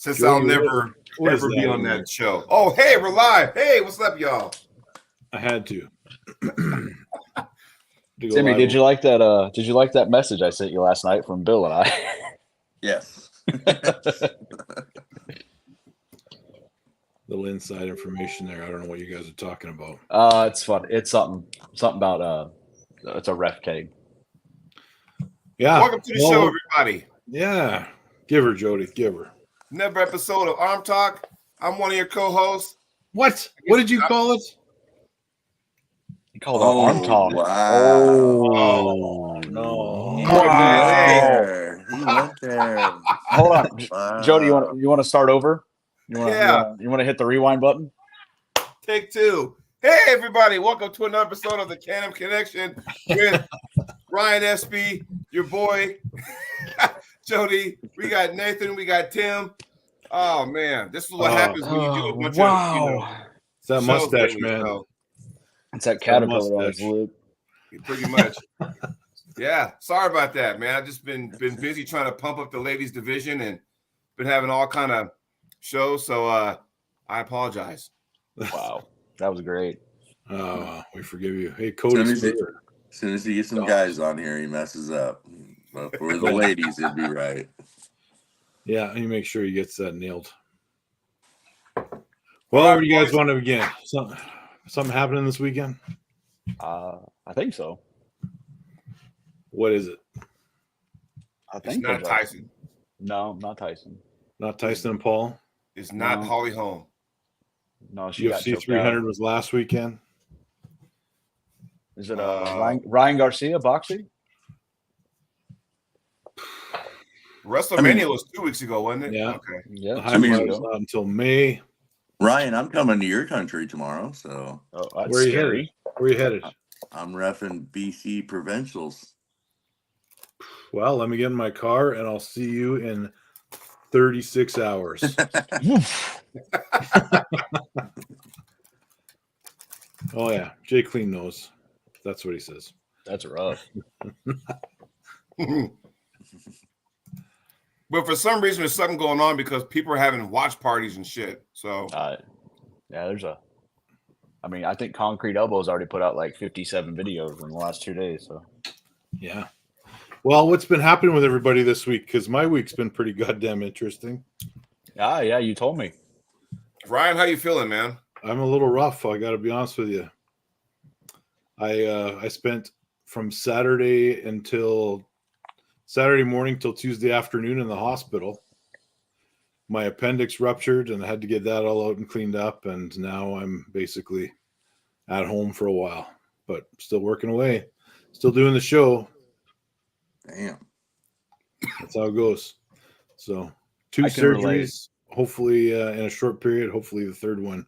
since Jody, I'll never ever be on that show. Oh, hey, we're live. Hey, what's up, y'all? I had to. Timmy, did you like that? Did you like that message I sent you last night from Bill and I? Yes. Little inside information there. I don't know what you guys are talking about. It's fun. It's something about it's a ref keg. Yeah. Welcome to the show, everybody. Yeah. Give her, Jody. Give her. Another episode of Arm Talk. I'm one of your co-hosts. What? What did you call it? You called it Arm Talk. Wow. Oh, no. He Wow. went there. Hold on. Wow. Jody, you want to start over? You want to hit the rewind button? Take two. Hey, everybody. Welcome to another episode of the Canham Connection with Ryan Espey, your boy, Jody. We got Nathan. We got Tim. Oh, man. This is what happens when you do a bunch of, It's that mustache, man. So. It's that caterpillar eyes, Luke. Pretty much. Yeah. Sorry about that, man. I've just been busy trying to pump up the ladies division and been having all kind of shows. So I apologize. Wow. That was great. We forgive you. Hey, Cody. As soon as he gets some guys on here, he messes up. But for the ladies, it'd be right. Yeah, you make sure he gets that nailed. Well, where do you guys want to begin? Something happening this weekend? I think so. What is it? I think it's not Tyson. No, not Tyson. Not Tyson and Paul? It's not Holly Holm. No, she UFC 300 was last weekend. Is it Ryan Garcia boxing? WrestleMania was 2 weeks ago, wasn't it? Yeah. Okay. Yeah. It's not until May. Ryan, I'm coming to your country tomorrow, so where are you headed? Where are you headed? I'm reffing BC provincials. Well, let me get in my car and I'll see you in 36 hours. Oh yeah, Jay Clean knows. That's what he says. That's rough. But for some reason, there's something going on because people are having watch parties and shit. So, yeah, I think Concrete Elbow's already put out like 57 videos in the last 2 days. So, yeah. Well, what's been happening with everybody this week? Because my week's been pretty goddamn interesting. Yeah, you told me. Ryan, how you feeling, man? I'm a little rough. I got to be honest with you. I spent from Saturday morning till Tuesday afternoon in the hospital. My appendix ruptured and I had to get that all out and cleaned up. And now I'm basically at home for a while, but still working away, still doing the show. Damn. That's how it goes. So 2 surgeries, hopefully in a short period. Hopefully the third one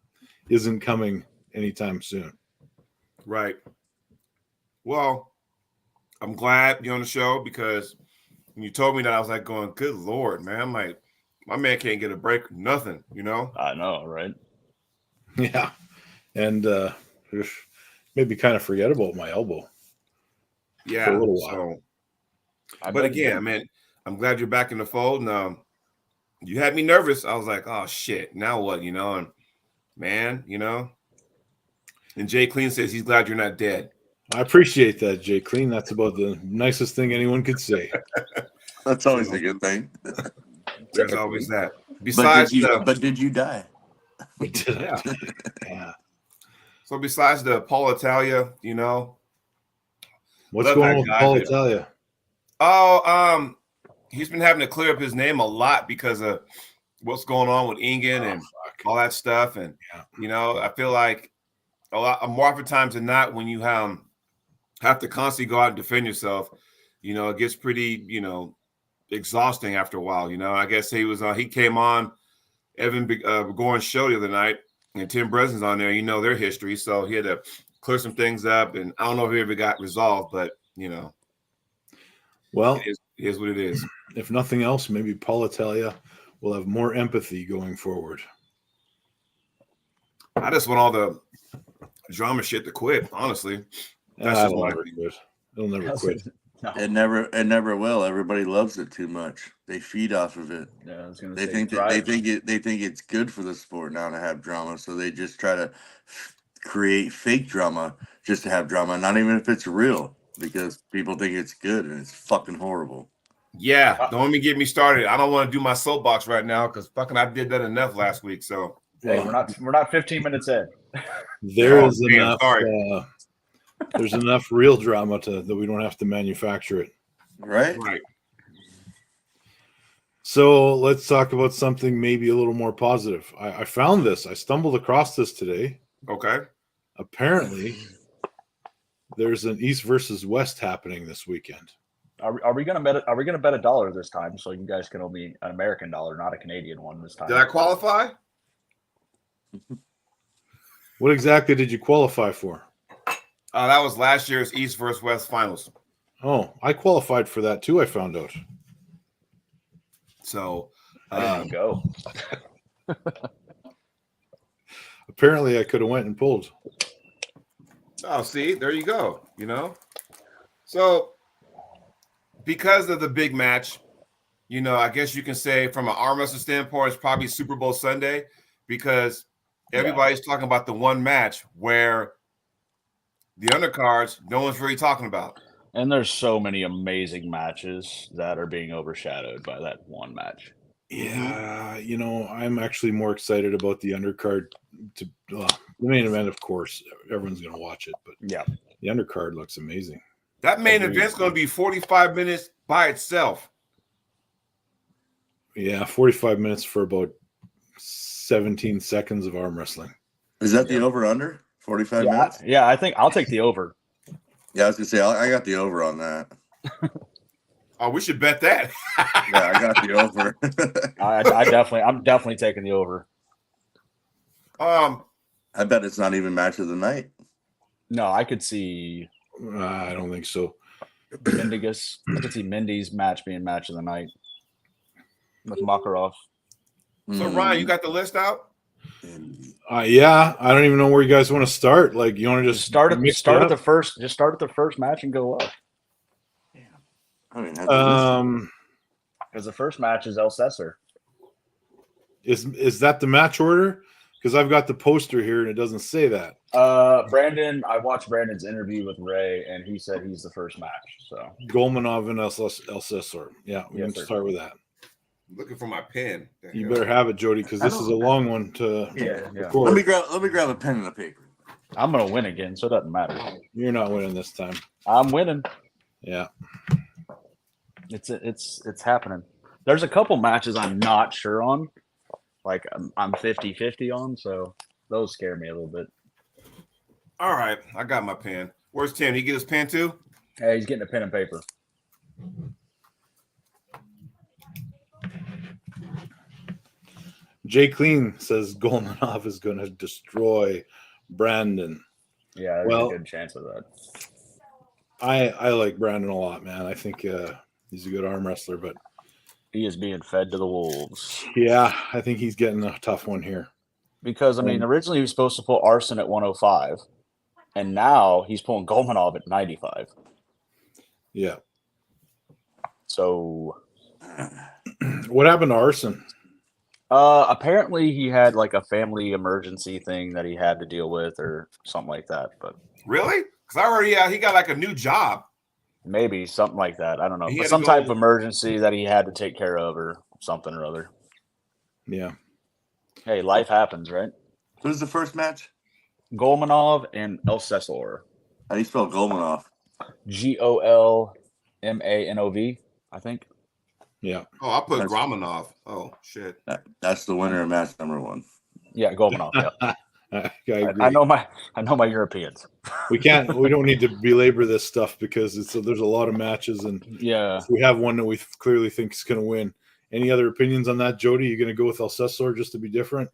isn't coming anytime soon. Right. Well, I'm glad you're on the show because when you told me that, I was like going, good Lord, man. I'm like, my man can't get a break, nothing, I know, right? Yeah. And maybe kind of forget about my elbow. Yeah. For a little while. But again, man, I'm glad you're back in the fold. And you had me nervous. I was like, oh, shit. Now what, And, man, And Jay Clean says he's glad you're not dead. I appreciate that, Jay Clean. That's about the nicest thing anyone could say. That's always a good thing. There's always that. Besides, but did you die? Yeah. So besides the Paul Italia, what's going on with Paul Italia? Oh, he's been having to clear up his name a lot because of what's going on with Ingen and all that stuff. And I feel like a lot more often times than not, when you have to constantly go out and defend yourself, it gets pretty, exhausting after a while. I guess he came on Evan Begorn's show the other night, and Tim Breslin's on there. Their history, so he had to clear some things up, and I don't know if it ever got resolved, but well, it is what it is. If nothing else, maybe Paul Italia will have more empathy going forward. I just want all the drama shit to quit, honestly. That's just It'll never quit. No. It never will. Everybody loves it too much. They feed off of it. Yeah, I was gonna They say think that drive. they think it's good for the sport now to have drama, so they just try to create fake drama just to have drama, not even if it's real, because people think it's good and it's fucking horrible. Yeah, don't even get me started. I don't want to do my soapbox right now because fucking I did that enough last week. So Hey, we're not 15 minutes in. There Oh, is damn, enough. sorry. There's enough real drama that we don't have to manufacture it. Right? Right. So let's talk about something maybe a little more positive. I found this. I stumbled across this today. Okay. Apparently, there's an East versus West happening this weekend. Are we gonna bet? Are we gonna bet $1 this time? So you guys can only an American dollar, not a Canadian one this time. Did I qualify? What exactly did you qualify for? That was last year's East versus West finals. Oh, I qualified for that too. I found out. So I didn't even go. Apparently, I could have went and pulled. oh, see, there you go. So because of the big match, I guess you can say from an arm wrestling standpoint, it's probably Super Bowl Sunday because everybody's talking about the one match where the undercards, no one's really talking about. And there's so many amazing matches that are being overshadowed by that one match. Yeah, I'm actually more excited about the undercard. The main event, of course, everyone's going to watch it, but Yeah, the undercard looks amazing. That main event's going to be 45 minutes by itself. Yeah, 45 minutes for about 17 seconds of arm wrestling. Is that the over under? 45 minutes? Yeah, I think I'll take the over. Yeah, I was gonna say I got the over on that. Oh, we should bet that. Yeah, I got the over. I'm definitely taking the over. I bet it's not even match of the night. No, I could see I don't think so. Mindigus. I could see Mindy's match being match of the night with Makarov. So Ryan, you got the list out? Yeah, I don't even know where you guys want to start. Like, you want to just start at the first match and go up. Because the first match is El Cesar. Is that the match order? Because I've got the poster here and it doesn't say that. Brandon, I watched Brandon's interview with Ray, and he said he's the first match. So Golmanov and El Cesar. Yeah, we can start with that. I'm looking for my pen. You better have it, Jody, because this is a long one to record. Let me grab a pen and a paper. I'm gonna win again, so it doesn't matter. You're not winning this time. I'm winning. Yeah. It's happening. There's a couple matches I'm not sure on. Like I'm 50-50 on, so those scare me a little bit. All right, I got my pen. Where's Tim? Did he get his pen too? Hey, he's getting a pen and paper. Jay Clean says Golmanov is going to destroy Brandon. Yeah, there's a good chance of that. I like Brandon a lot, man. I think he's a good arm wrestler, but he is being fed to the wolves. Yeah, I think he's getting a tough one here. Because, I mean, originally he was supposed to pull Arson at 105, and now he's pulling Golmanov at 95. Yeah. So what happened to Arson? Apparently he had like a family emergency thing that he had to deal with or something like that. But really? Because I heard he got like a new job. Maybe something like that. I don't know. But some type of emergency that he had to take care of or something or other. Yeah. Hey, life happens, right? Who's the first match? Golmanov and El Cesar. How do you spell Golmanov? Golmanov, I think. Yeah. Oh, I put Romanov. Oh, shit. That's the winner of match number 1. Yeah, Golmanov. Yeah. I know my Europeans. We don't need to belabor this stuff because there's a lot of matches, and we have one that we clearly think is going to win. Any other opinions on that, Jody? You going to go with El Cesar just to be different?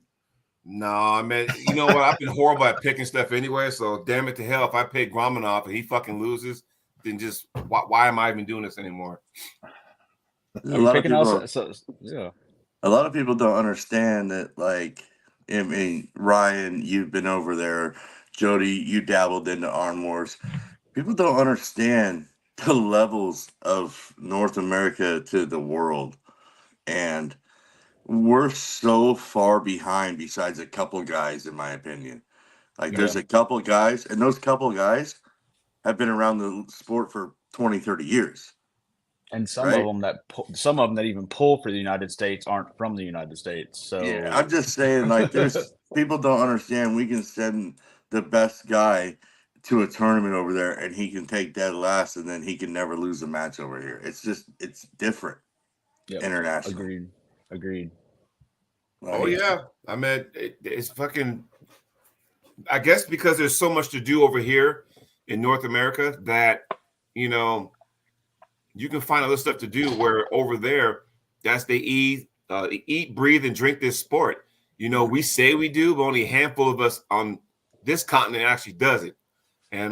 No, I mean, you know what? I've been horrible at picking stuff anyway, so damn it to hell. If I pick Romanov and he fucking loses, then just why am I even doing this anymore? A lot of people don't understand that, like, I mean, Ryan, you've been over there. Jody, you dabbled into Arm Wars. People don't understand the levels of North America to the world, and we're so far behind besides a couple guys, in my opinion. Like, there's a couple guys, and those couple guys have been around the sport for 20, 30 years. And some Right? of them that even pull for the United States aren't from the United States. So Yeah, I'm just saying, like, there's people don't understand. We can send the best guy to a tournament over there, and he can take dead last, and then he can never lose a match over here. It's different international. Agreed. Oh yeah, I mean it's fucking. I guess because there's so much to do over here in North America that you can find other stuff to do. Where over there, that's they eat, breathe, and drink this sport. We say we do, but only a handful of us on this continent actually does it. And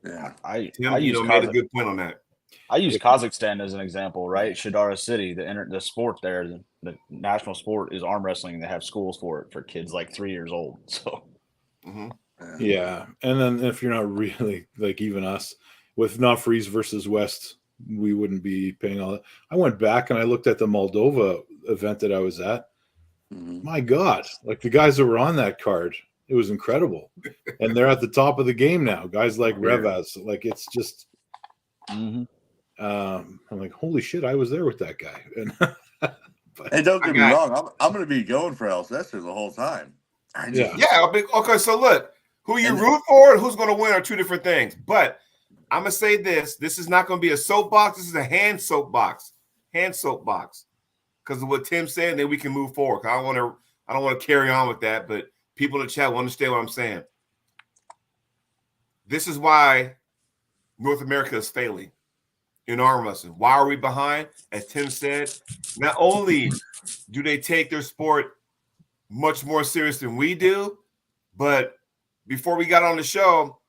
Tim, made a good point on that. I use Kazakhstan as an example, right? Shadara City, the sport there, the national sport is arm wrestling. They have schools for it for kids like 3 years old. So, yeah. And then if you're not really like even us with not Freeze versus West, we wouldn't be paying all that. I went back and I looked at the Moldova event that I was at. My God, like the guys that were on that card, it was incredible. And they're at the top of the game now. Guys like Revaz, like it's just. I'm like, holy shit, I was there with that guy. And don't get me wrong, I'm going to be going for Alcester the whole time. Okay, so look, who you root for and who's going to win are two different things. But I'm going to say this. This is not going to be a soapbox. This is a hand soapbox. Because of what Tim said, and then we can move forward. I don't want to carry on with that, but people in the chat will understand what I'm saying. This is why North America is failing in arm wrestling. Why are we behind? As Tim said, not only do they take their sport much more serious than we do, but before we got on the show,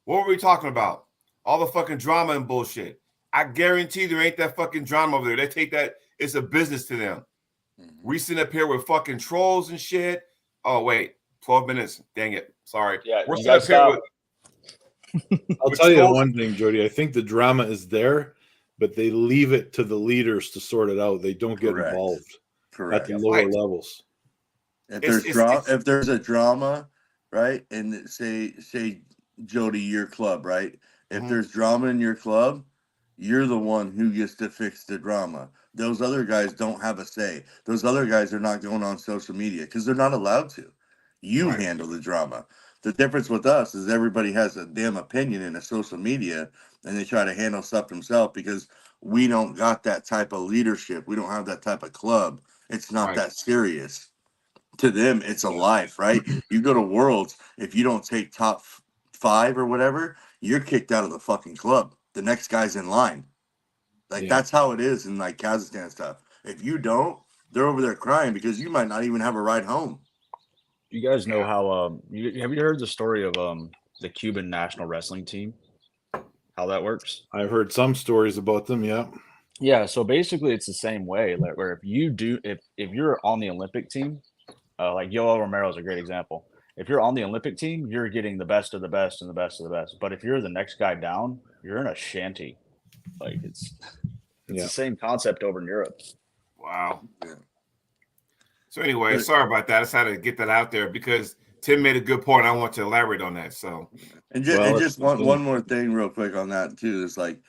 what were we talking about? All the fucking drama and bullshit. I guarantee there ain't that fucking drama over there. They take that, it's a business to them. We sit up here with fucking trolls and shit. Oh, wait, 12 minutes. Dang it. Sorry. Yeah, we're sitting up here with. I'll tell you one thing, Jody. I think the drama is there, but they leave it to the leaders to sort it out. They don't get involved at the lower levels. If there's a drama, right, and say Jody, your club, right? If there's drama in your club, you're the one who gets to fix the drama. Those other guys don't have a say. Those other guys are not going on social media because they're not allowed to. You handle the drama. The difference with us is everybody has a damn opinion in a social media, and they try to handle stuff themselves because we don't got that type of leadership. We don't have that type of club. It's not that serious. To them, it's a life, right? You go to Worlds, if you don't take top 5 or whatever, you're kicked out of the fucking club. The next guy's in line. Like, that's how it is in, like, Kazakhstan stuff. If you don't, they're over there crying because you might not even have a ride home. You guys know how have you heard the story of the Cuban national wrestling team? How that works? I've heard some stories about them, Yeah, so basically it's the same way, like where if you're on the Olympic team, like Yoel Romero is a great example. If you're on the Olympic team, you're getting the best of the best and the best of the best. But if you're the next guy down, you're in a shanty. Like it's the same concept over in Europe. Wow. Yeah. So anyway, sorry about that. I just had to get that out there because Tim made a good point. I want to elaborate on that. So, and just one more thing, real quick on that too. Is like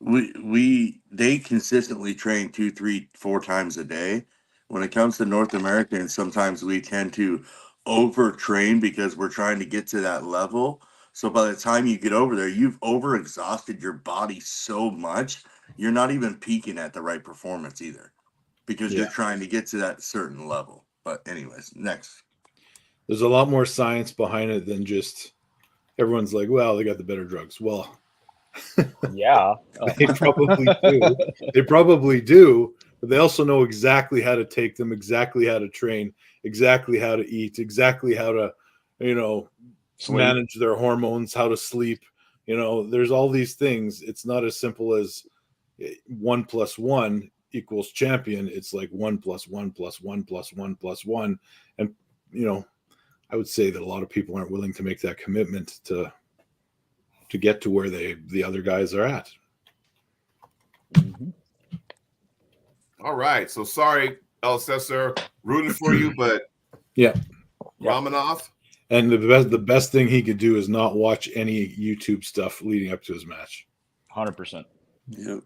they consistently train 2, 3, 4 times a day. When it comes to North Americans, sometimes we tend to overtrain because we're trying to get to that level. So by the time you get over there, you've overexhausted your body so much, you're not even peaking at the right performance either. Because you're trying to get to that certain level. But anyways, next. There's a lot more science behind it than just everyone's like, well, they got the better drugs. Well, yeah, they probably do. They probably do, but they also know exactly how to take them, exactly how to train, exactly how to eat, exactly how to, manage their hormones, how to sleep. There's all these things. It's not as simple as 1 + 1 equals champion. It's like 1 + 1 + 1 + 1 + 1. And, I would say that a lot of people aren't willing to make that commitment to get to where the other guys are at. All right. So sorry, El Cesar, rooting for you, but Yeah. Romanov. And the best thing he could do is not watch any YouTube stuff leading up to his match. 100%. Yep.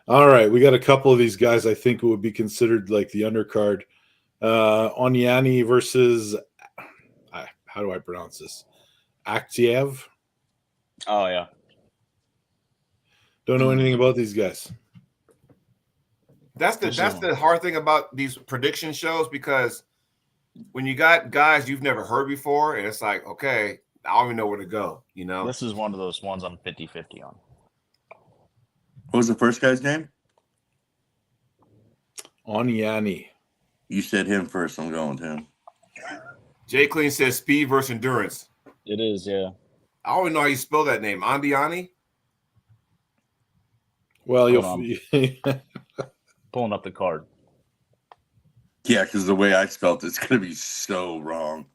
All right, we got a couple of these guys I think would be considered like the undercard. Onyani versus how do I pronounce this? Aktiev. Oh yeah. Don't know anything about these guys. That's the hard thing about these prediction shows, because when you got guys you've never heard before, and it's like, okay, I don't even know where to go. You know, This is one of those ones I'm 50-50 on. What was the first guy's name? Onyani. You said him first. I'm going with him. Jay Clean says speed versus endurance. It is, yeah. I don't even know how you spell that name. Andiani? Well, Hold Pulling up the card. Yeah, because the way I spelled it's going to be so wrong.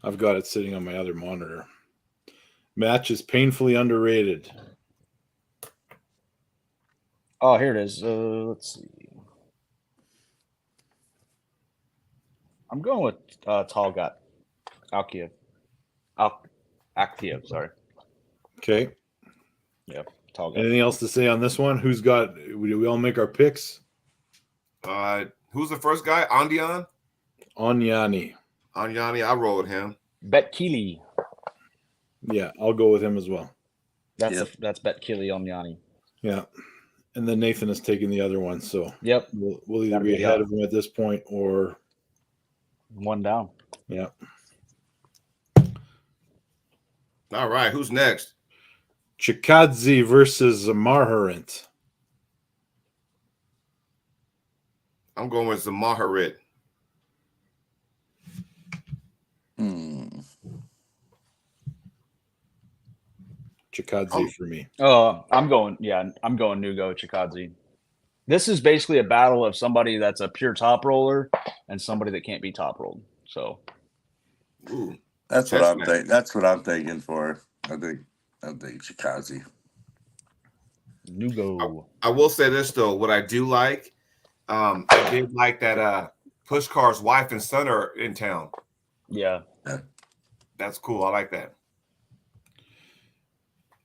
I've got it sitting on my other monitor. Match is painfully underrated. Oh, here it is. Let's see. I'm going with Talgat. Aktiev. Aktiev, sorry. Okay. Yep. Talgat. Anything else to say on this one? Who's got? Do we all make our picks? Who's the first guy? Andian? Onyani. Andiani, I roll with him. Bet Keely. Yeah, I'll go with him as well. That's Bet Keely on Yanni. Yeah. And then Nathan is taking the other one, so Yep. we'll either be ahead of him at this point or one down. Yeah. All right, who's next? Chikadze versus Marharant. I'm going with Zamaharit. Chikadze for me. I'm going Nugo Chikadze. This is basically a battle of somebody that's a pure top roller and somebody that can't be top rolled. So that's what I'm thinking. That's what I'm thinking for. I think Chikadze. Nugo. I will say this though, what I do like, I did like that Pushkar's wife and son are in town. Yeah. That's cool. I like that.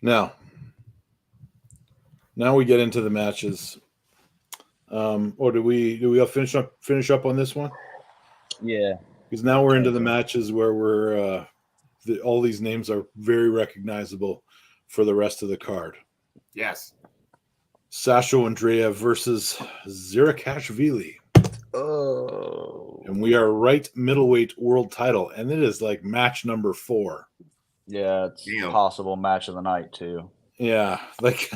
Now we get into the matches. Or do we all finish up on this one? Yeah. Because now we're into the matches where we're all these names are very recognizable for the rest of the card. Yes. Sasho Andreev versus Zirakashvili. Oh. And we are right middleweight world title, and it is like match number 4. Yeah, it's possible match of the night too. Yeah, like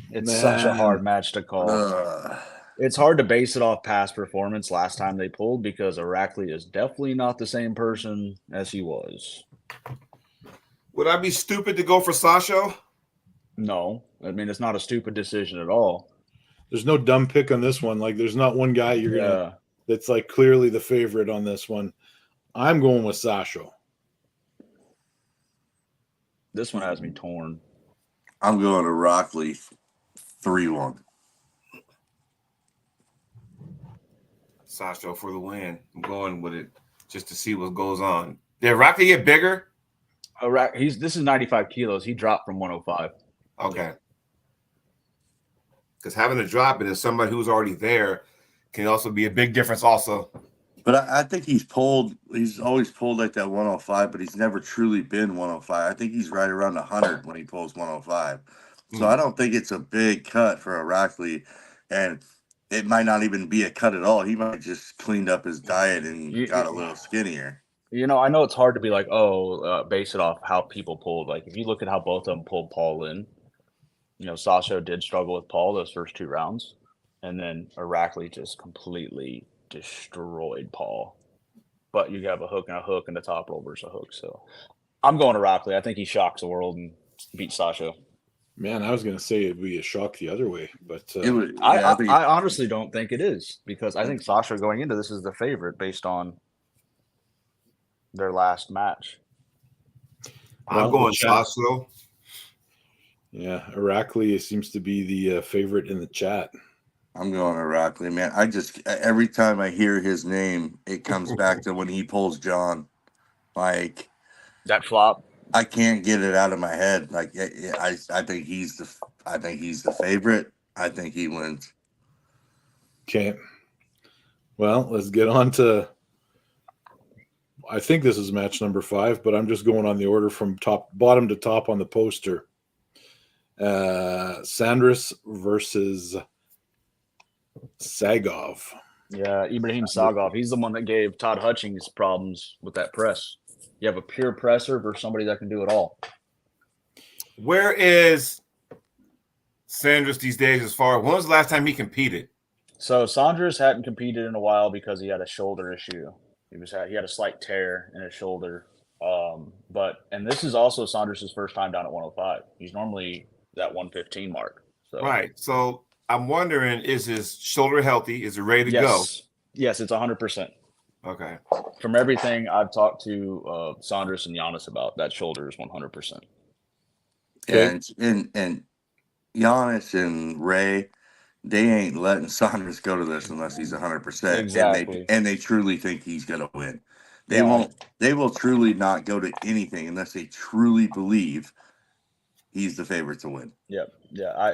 it's such a hard match to call. It's hard to base it off past performance last time they pulled, because Irakli is definitely not the same person as he was. Would I be stupid to go for Sasho? No. I mean, it's not a stupid decision at all. There's no dumb pick on this one. Like, there's not one guy that's like clearly the favorite on this one. I'm going with Sasho. This one has me torn. I'm going to Rockley 3-1. Sasho for the win. I'm going with it just to see what goes on. Did Rocky get bigger? This is 95 kilos. He dropped from 105. Okay. Because having to drop it as somebody who's already there can also be a big difference also. But I think he's always pulled like that 105, but he's never truly been 105. I think he's right around 100 when he pulls 105. So I don't think it's a big cut for Irakli, and it might not even be a cut at all. He might have just cleaned up his diet and got a little skinnier. You know, I know it's hard to be like, base it off how people pulled. Like, if you look at how both of them pulled Paul in, you know, Sasho did struggle with Paul those first 2 rounds, and then Irakli just completely destroyed Paul. But you have a hook and a top roll versus a hook. So I'm going to Irakli. I think he shocks the world and beats Sasho. Man, I was going to say it'd be a shock the other way, but I honestly don't think it is, because I think Sasha going into this is the favorite based on their last match. I'm going Sasho. Yeah, Irakli seems to be the favorite in the chat. I'm going Irakli, man. Every time I hear his name, it comes back to when he pulls John. Like That flop. I can't get it out of my head. Like I think he's the favorite. I think he wins. Okay. Well, let's get on to. I think this is match number 5, but I'm just going on the order from bottom to top on the poster. Sandris versus Sagov. Yeah, Ibrahim Sagov. He's the one that gave Todd Hutchings problems with that press. You have a pure presser versus somebody that can do it all. Where is Sanders these days as far? When was the last time he competed? So Sanders hadn't competed in a while because he had a shoulder issue. He had a slight tear in his shoulder. And this is also Sanders' first time down at 105. He's normally that 115 mark. So. Right. So I'm wondering, is his shoulder healthy? Is it ready to go? Yes, it's 100%. Okay. From everything I've talked to Sanders and Giannis about, that shoulder is 100%. Okay. And Giannis and Ray, they ain't letting Sanders go to this unless he's 100%. Exactly. And they truly think he's gonna win. They will truly not go to anything unless they truly believe he's the favorite to win. Yep. Yeah.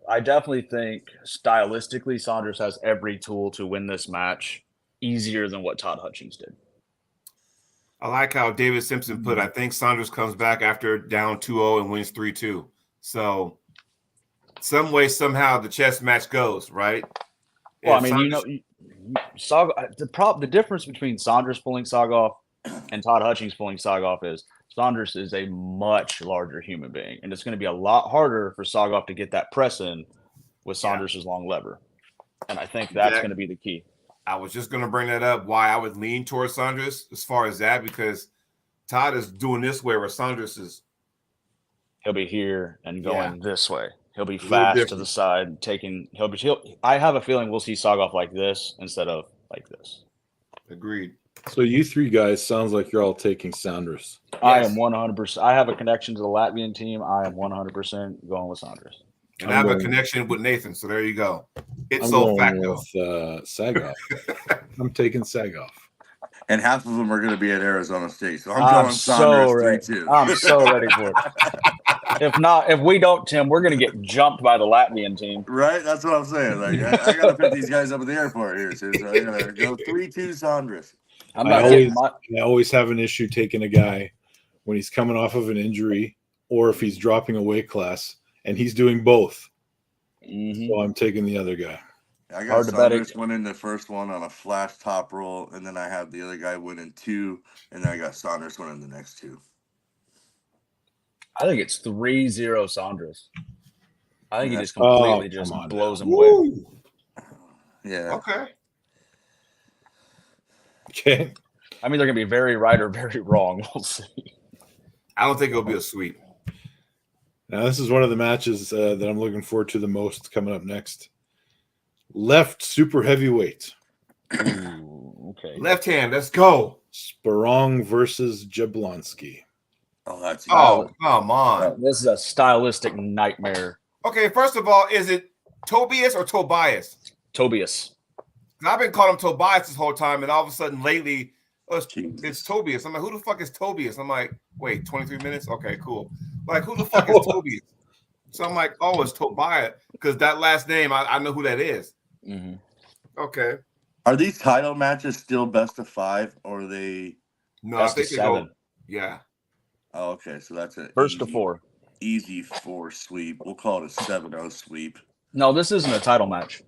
I definitely think stylistically Sanders has every tool to win this match easier than what Todd Hutchings did. I like how David Simpson put, I think Sanders comes back after down 2-0 and wins 3-2. So some way, somehow the chess match goes, right? Well, Sanders... the difference between Sanders pulling Sagov and Todd Hutchings pulling Sagov is Sanders is a much larger human being, and it's going to be a lot harder for Sagov to get that press in with Sanders' long lever. And I think that's going to be the key. I was just going to bring that up, why I would lean towards Sanders as far as that, because Todd is doing this way where Sanders is. He'll be here and going this way. He'll be fast to the side, I have a feeling we'll see Sagov like this instead of like this. Agreed. So you three guys sounds like you're all taking Sanders. Yes. I am 100%. I have a connection to the Latvian team. I am 100% going with Sanders. And I have a connection with Nathan, so there you go. I'm going with Sagov. I'm taking Sagov. And half of them are going to be at Arizona State, so I'm going Sanders 3-2. I'm so ready for it. If we don't, Tim, we're going to get jumped by the Latvian team. Right? That's what I'm saying. Like I got to pick these guys up at the airport here, too. So I got to go 3-2 Sanders. I always have an issue taking a guy when he's coming off of an injury or if he's dropping a weight class, and he's doing both. Mm-hmm. So I'm taking the other guy. I got Sanders winning the first one on a flash top roll, and then I have the other guy winning 2, and then I got Sanders winning the next 2. I think it's 3-0 Sanders. I think he just completely blows him away. Yeah. Okay. I mean, they're going to be very right or very wrong. We'll see. I don't think it'll be a sweep. Now, this is one of the matches that I'm looking forward to the most coming up next. Left super heavyweight. Ooh, okay. Left hand, let's go. Sperong versus Jablonski. Oh, that's come on. This is a stylistic nightmare. Okay, first of all, is it Tobias or Tobias? Tobias. I've been calling him Tobias this whole time, and all of a sudden lately, it's Tobias. I'm like, who the fuck is Tobias? I'm like, wait, 23 minutes? Okay, cool. Like, who the fuck is Tobias? So I'm like, oh, it's Tobias, because that last name, I know who that is. Mm-hmm. Okay. Are these title matches still best of 5, or are they? No, best I think of 7. Yeah. Oh, okay. So that's a first to 4. Easy 4 sweep. We'll call it a 7-0 sweep. No, this isn't a title match.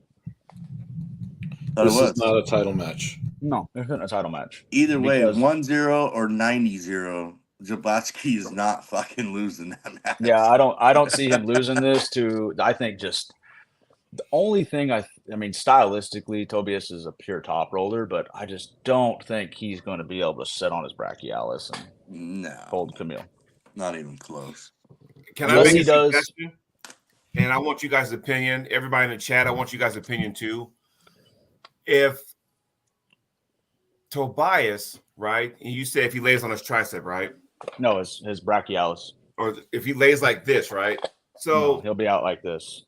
This is not a title match. No, it's not a title match. Either way, 1-0 or 90-0, Jablonski is not fucking losing that match. Yeah, I don't see him losing this to. I think just the only thing I mean, stylistically, Tobias is a pure top roller, but I just don't think he's going to be able to sit on his brachialis and hold Camille. Not even close. Can I make a suggestion? And I want you guys' opinion. Everybody in the chat, I want you guys' opinion too. If Tobias, right, and you say if he lays on his tricep, right? No, his brachialis. Or if he lays like this, right? So he'll be out like this.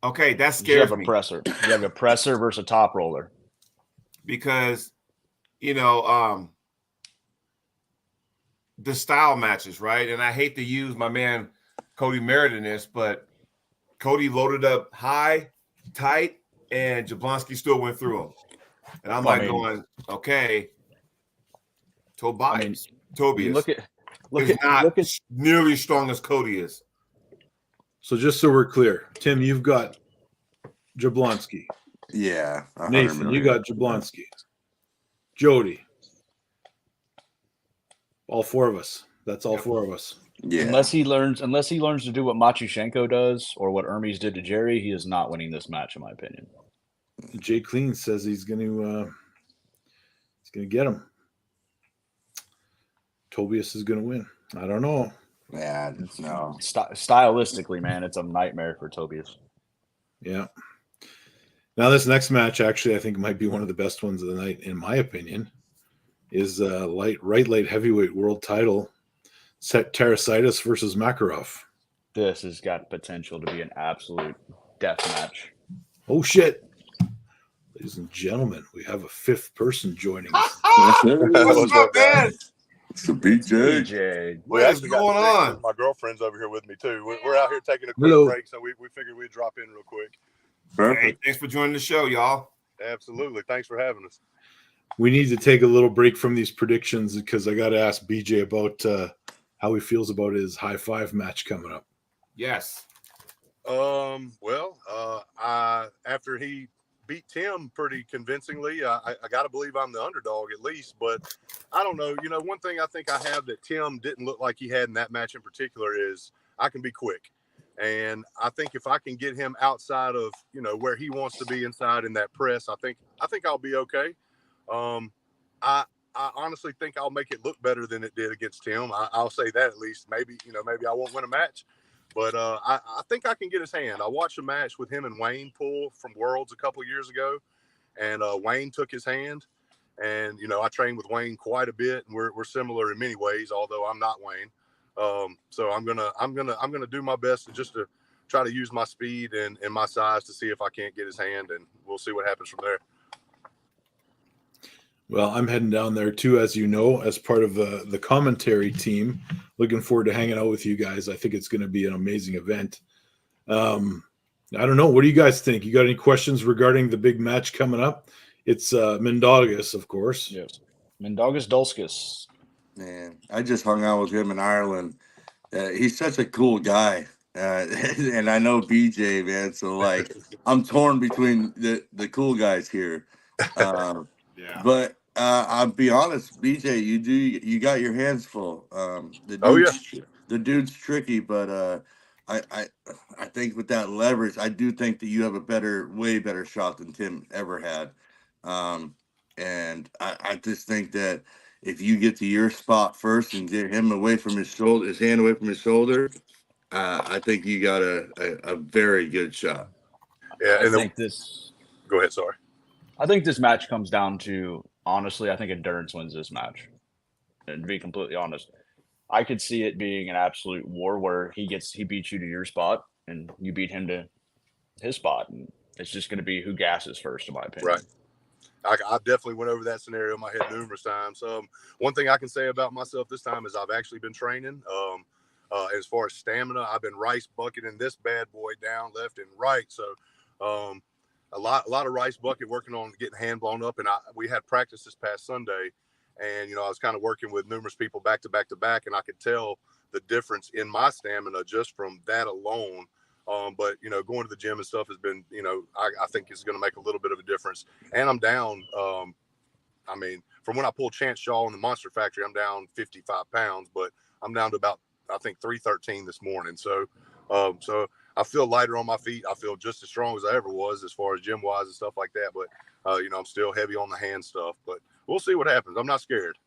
Okay, that You scares have a me presser. You have a presser versus a top roller. because the style matches, right? And I hate to use my man Cody Merritt in this, but Cody loaded up high, tight, and Jablonski still went through him. And I'm going, okay, Tobias look at nearly as strong as Cody is. So just so we're clear, Tim, you've got Jablonski. Yeah. Nathan, you got Jablonski. Jody. All four of us. That's all four of us. Yeah. Unless he learns to do what Machuchenko does or what Hermes did to Jerry, he is not winning this match, in my opinion. Jay Clean says he's going to get him. Tobias is going to win. I don't know. Yeah, no. Stylistically, man, it's a nightmare for Tobias. Yeah. Now this next match, actually, I think might be one of the best ones of the night, in my opinion, is light heavyweight world title. Set Tarasitis versus Makarov. This has got potential to be an absolute death match. Oh shit. Ladies and gentlemen, we have a fifth person joining us. What's up, man? It's the BJ. What is going on? My girlfriend's over here with me too. We're out here taking a quick break, so we figured we'd drop in real quick. Perfect. Hey, thanks for joining the show, y'all. Absolutely. Thanks for having us. We need to take a little break from these predictions because I got to ask BJ about how he feels about his high five match coming up. Yes. After he beat Tim pretty convincingly, I got to believe I'm the underdog at least, but I don't know. One thing I think I have that Tim didn't look like he had in that match in particular is I can be quick. And I think if I can get him outside of, where he wants to be inside in that press, I think I'll be okay. I honestly think I'll make it look better than it did against Tim. I'll say that at least. Maybe I won't win a match, but I think I can get his hand. I watched a match with him and Wayne Poole from Worlds a couple of years ago, and Wayne took his hand. And I trained with Wayne quite a bit, and we're similar in many ways, although I'm not Wayne. So I'm gonna do my best to try to use my speed and my size to see if I can't get his hand, and we'll see what happens from there. Well, I'm heading down there too, as you know, as part of the commentary team. Looking forward to hanging out with you guys. I think it's going to be an amazing event. I don't know. What do you guys think? You got any questions regarding the big match coming up? It's Mindaugas, of course. Yes. Mindaugas Dulskis. Man, I just hung out with him in Ireland. He's such a cool guy. And I know BJ, man. So, I'm torn between the cool guys here. Yeah. But I'll be honest, BJ, you got your hands full. The dude's tricky, but I think with that leverage, I do think that you have a way better shot than Tim ever had. And I just think that if you get to your spot first and get him away from his hand away from his shoulder, I think you got a very good shot. Yeah, Go ahead, sorry. I think this match comes down to, honestly, I think Endurance wins this match. And to be completely honest, I could see it being an absolute war where he beats you to your spot and you beat him to his spot. And it's just going to be who gasses first, in my opinion. Right. I definitely went over that scenario in my head numerous times. One thing I can say about myself this time is I've actually been training. As far as stamina, I've been rice bucketing this bad boy down left and right. So a lot of rice bucket working on getting hand blown up. And we had practice this past Sunday, and I was kind of working with numerous people back to back to back, and I could tell the difference in my stamina just from that alone. But going to the gym and stuff has been, I think it's going to make a little bit of a difference. And I'm down. From when I pulled Chance Shaw in the Monster Factory, I'm down 55 pounds, but I'm down to about, I think, 313 this morning. So I feel lighter on my feet. I feel just as strong as I ever was as far as gym wise and stuff like that. But I'm still heavy on the hand stuff. But we'll see what happens. I'm not scared.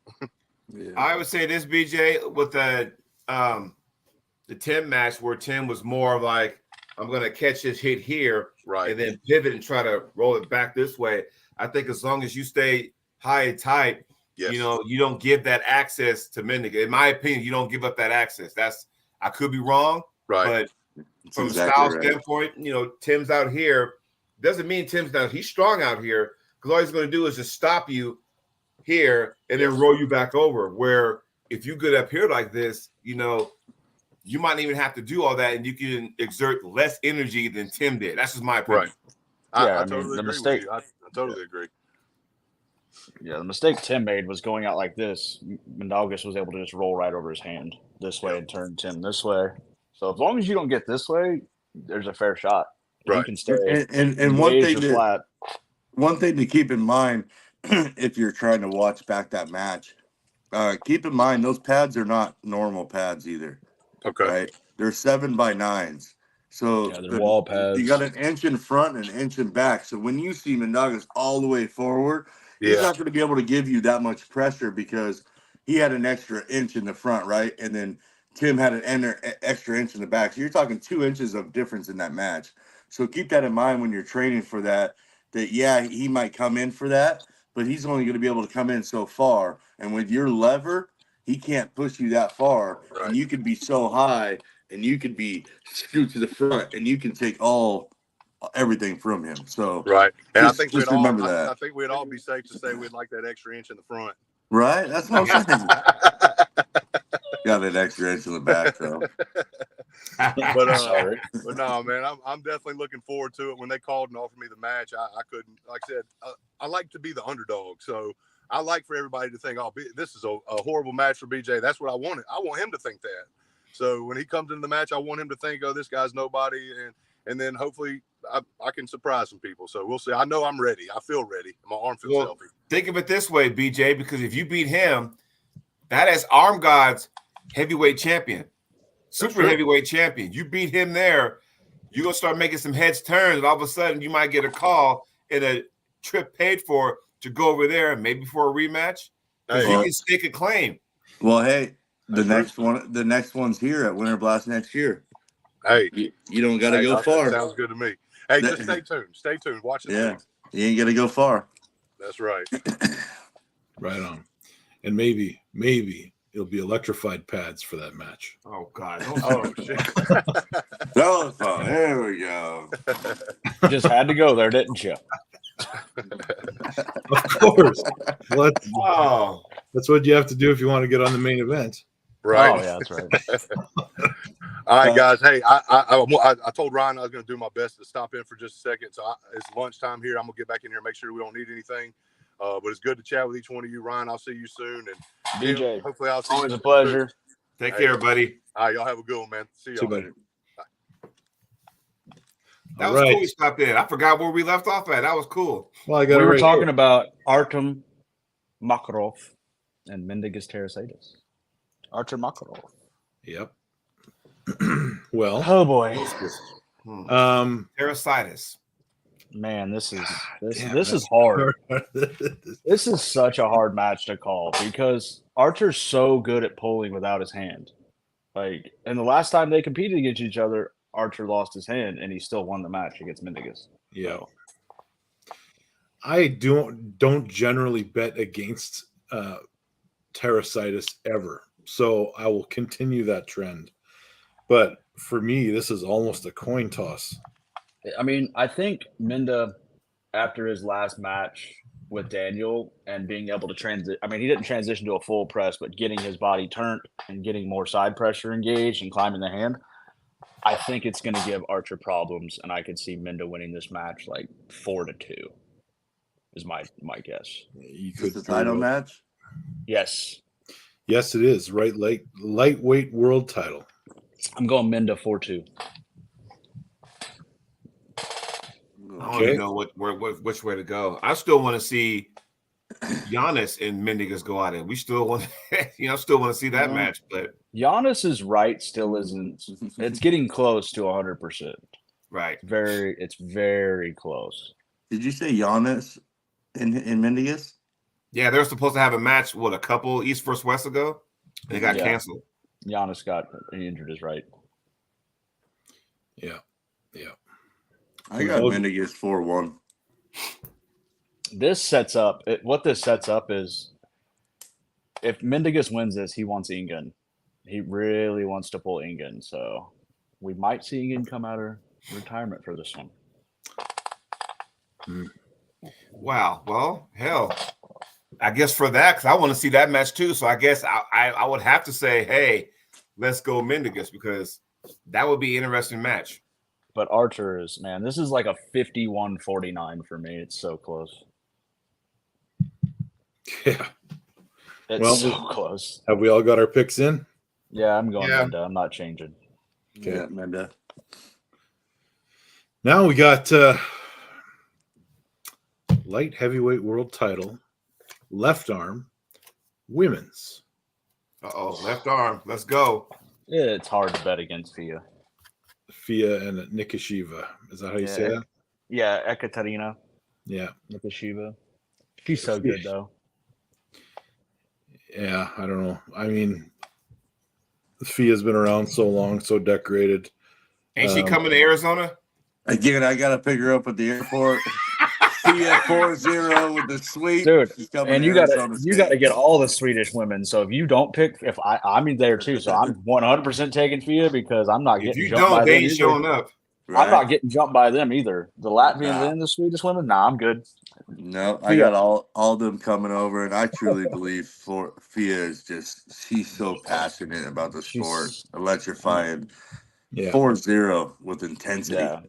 Yeah. I would say this, BJ, with the Tim match, where Tim was more like, I'm going to catch this hit here, right, and then pivot and try to roll it back this way. I think as long as you stay high and tight, yes, you don't give that access to Mendiga. In my opinion, you don't give up that access. I could be wrong, right, but That's from a exactly style right. standpoint, Tim's out here. Doesn't mean Tim's not. He's strong out here because all he's going to do is just stop you here and then roll you back over. Where if you get up here like this, you might not even have to do all that, and you can exert less energy than Tim did. That's just my opinion. Right. Yeah, I I mean, totally the agree mistake- with you. I totally agree. Yeah, the mistake Tim made was going out like this. Mindaugas was able to just roll right over his hand this way and turn Tim this way. So as long as you don't get this way, there's a fair shot. He Right. can stay And one engaged thing or flat. one thing to keep in mind if you're trying to watch back that match, keep in mind those pads are not normal pads either. Okay. Right? They're 7x9s. So Yeah, they're wall pads. You got an inch in front and an inch in back. So when you see Mindaugas all the way forward, he's not going to be able to give you that much pressure because he had an extra inch in the front, right? And then Tim had an extra inch in the back. So you're talking 2 inches of difference in that match. So keep that in mind when you're training for that, he might come in for that, but he's only going to be able to come in so far. And with your lever, he can't push you that far. Right. And you could be so high and you could be skewed to the front and you can take everything from him. So Right. And just remember that. I think we'd all be safe to say we'd like that extra inch in the front. Right? That's what I'm saying. Got an extra inch in the back, though. But no, man, I'm definitely looking forward to it. When they called and offered me the match, I couldn't. Like I said, I like to be the underdog, so I like for everybody to think, "Oh, this is a horrible match for BJ." That's what I wanted. I want him to think that. So when he comes into the match, I want him to think, "Oh, this guy's nobody," and then hopefully I can surprise some people. So we'll see. I know I'm ready. I feel ready. My arm feels healthy. Think of it this way, BJ, because if you beat him, that is Arm God's heavyweight champion, super heavyweight champion. You beat him there, you're going to start making some heads turns, and all of a sudden you might get a call and a trip paid for to go over there, maybe for a rematch. Because you can stake a claim. Well, hey, the next one's here at Winter Blast next year. Hey, you don't got to go far. Sounds good to me. Hey, just stay tuned. Stay tuned. Watch it. Yeah, you ain't got to go far. That's right. Right on. And maybe it'll be electrified pads for that match. Oh, God. Oh, shit. There we go. Just had to go there, didn't you? Of course. That's what you have to do if you want to get on the main event. Right. Oh, yeah, that's right. All right, guys. Hey, I told Ryan I was going to do my best to stop in for just a second. So it's lunchtime here. I'm going to get back in here and make sure we don't need anything. But it's good to chat with each one of you. Ryan, I'll see you soon. And BJ, hopefully I'll see always you a pleasure. soon. Take care, buddy. All right, y'all have a good one, man. See y'all later. That was cool. We stopped in. I forgot where we left off at. That was cool. Well, we were talking about Artem Makarov and Mindaugas Terasaitis. Artur Makarov. Yep. Well. Oh boy. Terasaitis. Man, this is hard. This is such a hard match to call because Artur's so good at pulling without his hand. Like, and the last time they competed against each other, Artur lost his hand and he still won the match against Mindaugas. Yeah. So. I don't generally bet against Terasaitis ever. So I will continue that trend. But for me, this is almost a coin toss. I mean, I think Minda, after his last match with Daniel and being able to he didn't transition to a full press, but getting his body turned and getting more side pressure engaged and climbing the hand, I think it's going to give Archer problems, and I could see Minda winning this match like 4-2 is my guess. Is the title match? Yes. Yes, it is. Right, lightweight world title. I'm going Minda 4-2. I don't even know which way to go. I still want to see Giannis and Mindaugas go at it. We still want, still want to see that match. But Giannis's right still isn't. It's getting close to 100%. Right. It's very close. Did you say Giannis in Mindaugas? Yeah, they were supposed to have a match. A couple East versus West ago, and it got canceled. Giannis he injured his right. Yeah. I got Mindaugas 4-1. This sets up what this sets up is if Mindaugas wins this, he wants Ingen. He really wants to pull Ingen. So we might see Ingen come out of retirement for this one. Wow. Well, hell, I guess for that, because I want to see that match too. So I guess I would have to say, hey, let's go Mendigus, because that would be an interesting match. But Archer is, man, this is like a 51-49 for me. It's so close. Yeah. It's Well, so close. Have we all got our picks in? Yeah, I'm going Yeah. Menda. I'm not changing. Okay. Yeah, Menda. Now we got light heavyweight world title, left arm, women's. Left arm. Let's go. It's hard to bet against Fia. Fia and Nikishiva. Is that how you say that? Yeah, Ekaterina Yeah. Nikishiva. She's so good, though. Yeah, I don't know. I mean, Fia's been around so long, so decorated. Ain't she coming to Arizona? Again, I gotta pick her up at the airport. Fia 4-0 with the suite. Dude, She's coming and to you gotta Arizona State. get all the Swedish women. So if you don't pick, I'm there too. So I'm 100% taking Fia because I'm not If getting you jumped by don't, they them ain't either. showing up. Right? I'm not getting jumped by them either. The Latvians Nah. and the Swedish women. Nah, I'm good. No, I got all of them coming over, and I truly believe Fia is she's so passionate about the sport, electrifying. Yeah. 4-0 with intensity. Yeah.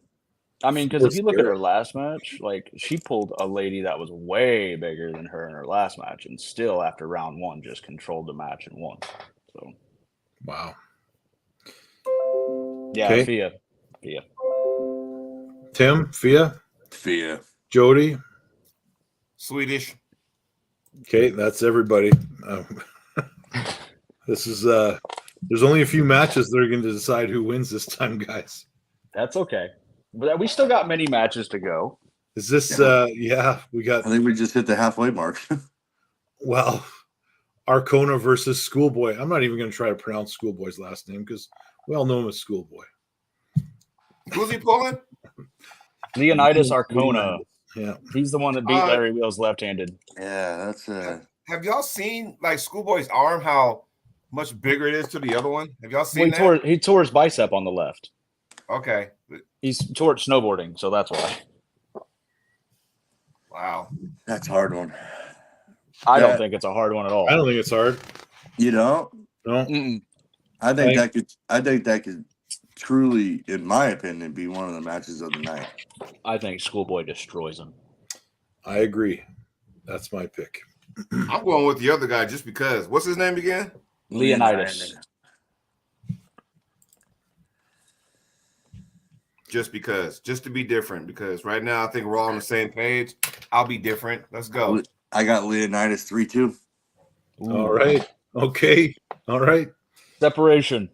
I mean, because if you look at her last match, like she pulled a lady that was way bigger than her in her last match, and still after round one just controlled the match and won. So, wow. Yeah, Okay. Fia. Tim, Fia, Jody. Swedish. Okay, that's everybody. This is there's only a few matches that are going to decide who wins this time, guys. That's okay. But we still got many matches to go. Is this we got I think we just hit the halfway mark. well, Arcona versus Schoolboy. I'm not even going to try to pronounce Schoolboy's last name because we all know him as Schoolboy. Who's he pulling? Leonidas Arcona. Yeah. He's the one that beat Larry Wheels left-handed. Yeah, that's Have y'all seen like Schoolboy's arm, how much bigger it is to the other one? Have y'all seen that? He tore his bicep on the left. Okay. He's tore it snowboarding, so that's why. Wow. that's a hard one. I don't think it's a hard one at all. I don't think it's hard. You know, No. Mm-mm. I think that could truly, in my opinion, be one of the matches of the night. I think Schoolboy destroys him. I agree. That's my pick. I'm going with the other guy just because. What's his name again? Leonidas. Just because. Just to be different. Because right now I think we're all on the same page. I'll be different. Let's go. I got Leonidas 3-2. All right. Okay. All right. Separation.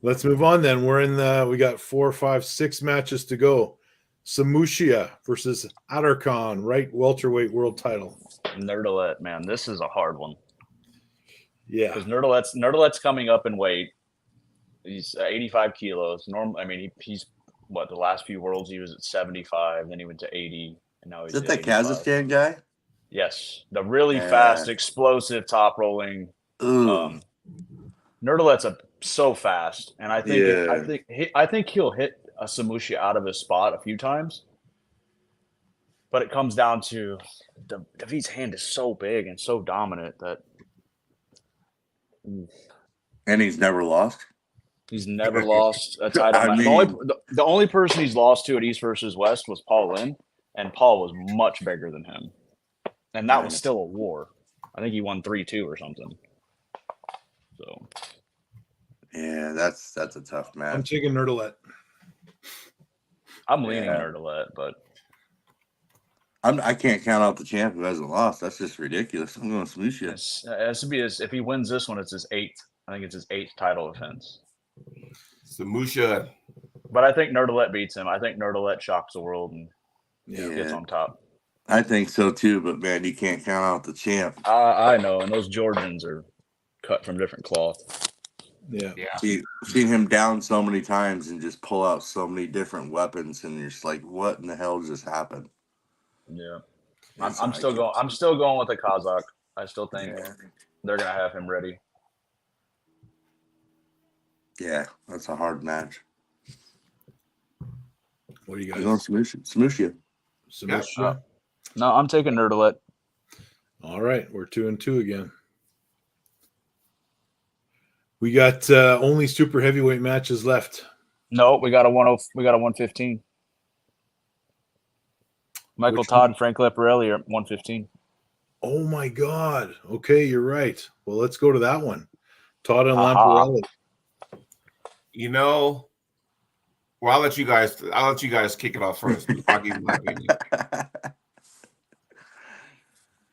Let's move on then. We're in we got 4, 5, 6 matches to go. Samushia versus Adarkhan, right welterweight world title. Nerdalet, man, this is a hard one. Yeah. Because Nerdalet's coming up in weight. He's 85 kilos. He's what, the last few worlds he was at 75, then he went to 80, and now he's Is that at the 85. Kazakhstan guy? Yes, the really fast, explosive top rolling. Ooh. Nerdalet's so fast, and I think he'll hit a Samushia out of his spot a few times. But it comes down to David's hand is so big and so dominant that. And he's never lost. He's never lost a title. The only person he's lost to at East versus West was Paul Lynn, and Paul was much bigger than him. And that was still a war. I think he won 3-2 or something. So, yeah, that's a tough match. I'm taking Nerdalet. I'm leaning Nerdalet, but I can't count out the champ who hasn't lost. That's just ridiculous. I'm going Samushia. if he wins this one, it's his 8th. I think it's his 8th title defense. Samusha. But I think Nerdalet beats him. I think Nerdalet shocks the world and gets on top. I think so too, but man, you can't count out the champ. I know, and those Georgians are cut from different cloth. Yeah. Seen him down so many times and just pull out so many different weapons, and you're just like, what in the hell just happened? Yeah. I'm still going with the Kazakh. I still think they're gonna have him ready. Yeah, that's a hard match. What do you I'm going guys? Smooshia. Submission? No, I'm taking Nerdlet. All right, we're 2-2 again. We got only super heavyweight matches left. No, we got a 115. Michael Which Todd, one? Frank Leporelli are 115. Oh my God. Okay, you're right. Well, let's go to that one. Todd and Aha. Lamparelli. You know, well, I'll let you guys kick it off first. I'll give you my opinion.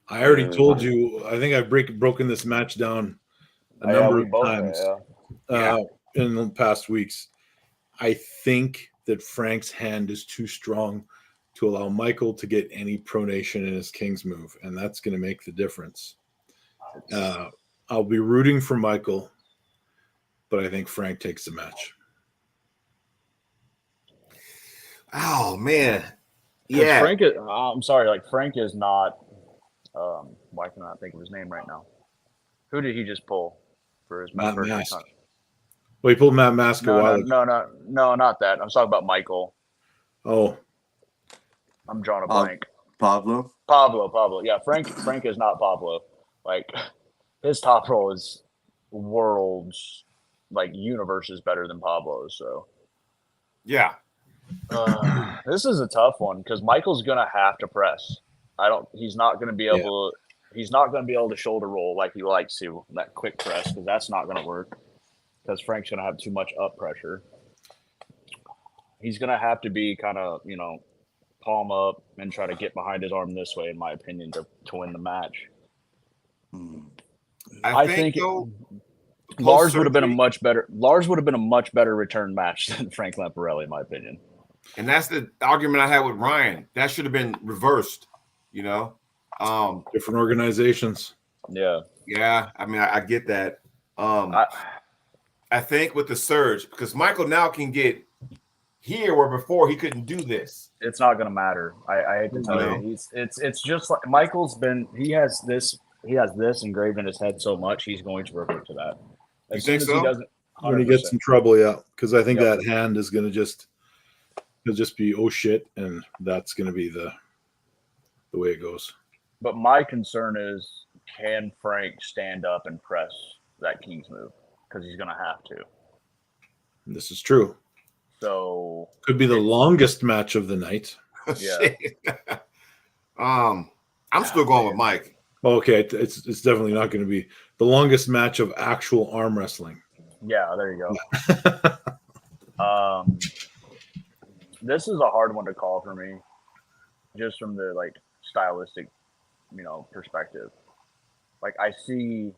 I already told you. I think I've broken this match down a number of times in the past weeks. I think that Frank's hand is too strong to allow Michael to get any pronation in his King's move, and that's going to make the difference. I'll be rooting for Michael, but I think Frank takes the match. Oh man, yeah. Frank is, I'm sorry, like Frank is not. Why can I not think of his name right now? Who did he just pull for his Matt first Mask. time? Well, he pulled Matt Mask a while ago. No, not that. I'm talking about Michael. Oh, I'm drawing a blank. Pablo. Yeah, Frank is not Pablo. Like his top roll is worlds, like universes better than Pablo's. So Yeah. this is a tough one because Michael's gonna have to press. He's not gonna be able. He's not gonna be able to shoulder roll like he likes to, that quick press, because that's not gonna work. Because Frank's gonna have too much up pressure. He's gonna have to be kind of, palm up and try to get behind his arm this way, in my opinion, to win the match. I think Lars would have been a much better return match than Frank Lamparelli, in my opinion. And that's the argument I had with Ryan. That should have been reversed, different organizations. Yeah. Yeah, I mean, I get that. I think with the surge, because Michael now can get here where before he couldn't do this. It's not going to matter. I hate to tell you, it's just like Michael's been. He has this engraved in his head so much. He's going to revert to that. As soon as he doesn't, when he gets in trouble, yeah, because I think that hand is going to just be oh shit, and that's going to be the way it goes. But my concern is, can Frank stand up and press that King's move? Because he's going to have to. This is true. So could be the longest match of the night. Yeah. I'm still going with Mike. Okay, it's definitely not going to be the longest match of actual arm wrestling. Yeah, there you go. This is a hard one to call for me, just from the stylistic, perspective. Like I think,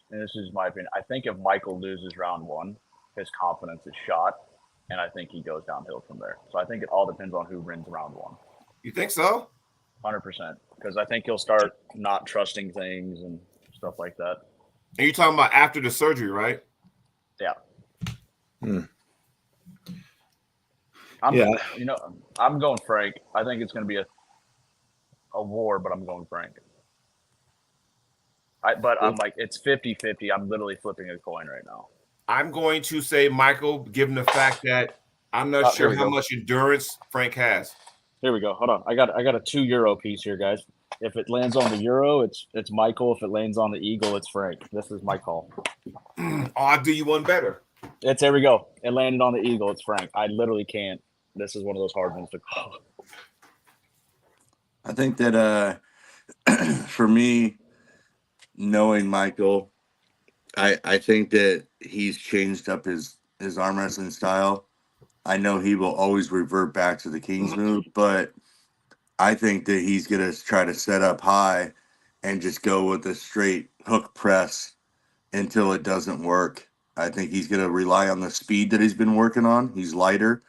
and this is my opinion, I think if Michael loses round one, his confidence is shot, and I think he goes downhill from there. So I think it all depends on who wins round one. You think so? 100%, because I think he'll start not trusting things and stuff like that. And you're talking about after the surgery, right? Yeah. Yeah. I'm going Frank. I think it's going to be a war, but I'm going Frank. But I'm like, it's 50-50. I'm literally flipping a coin right now. I'm going to say Michael, given the fact that I'm not sure how much endurance Frank has. Here we go. Hold on. I got a €2 piece here, guys. If it lands on the euro, it's Michael. If it lands on the eagle, it's Frank. This is my call. I'll do you one better. There we go. It landed on the eagle. It's Frank. I literally can't. This is one of those hard ones to call. I think that for me, knowing Michael, I think that he's changed up his arm wrestling style. I know he will always revert back to the King's move, but I think that he's going to try to set up high and just go with a straight hook press until it doesn't work. I think he's going to rely on the speed that he's been working on. He's lighter.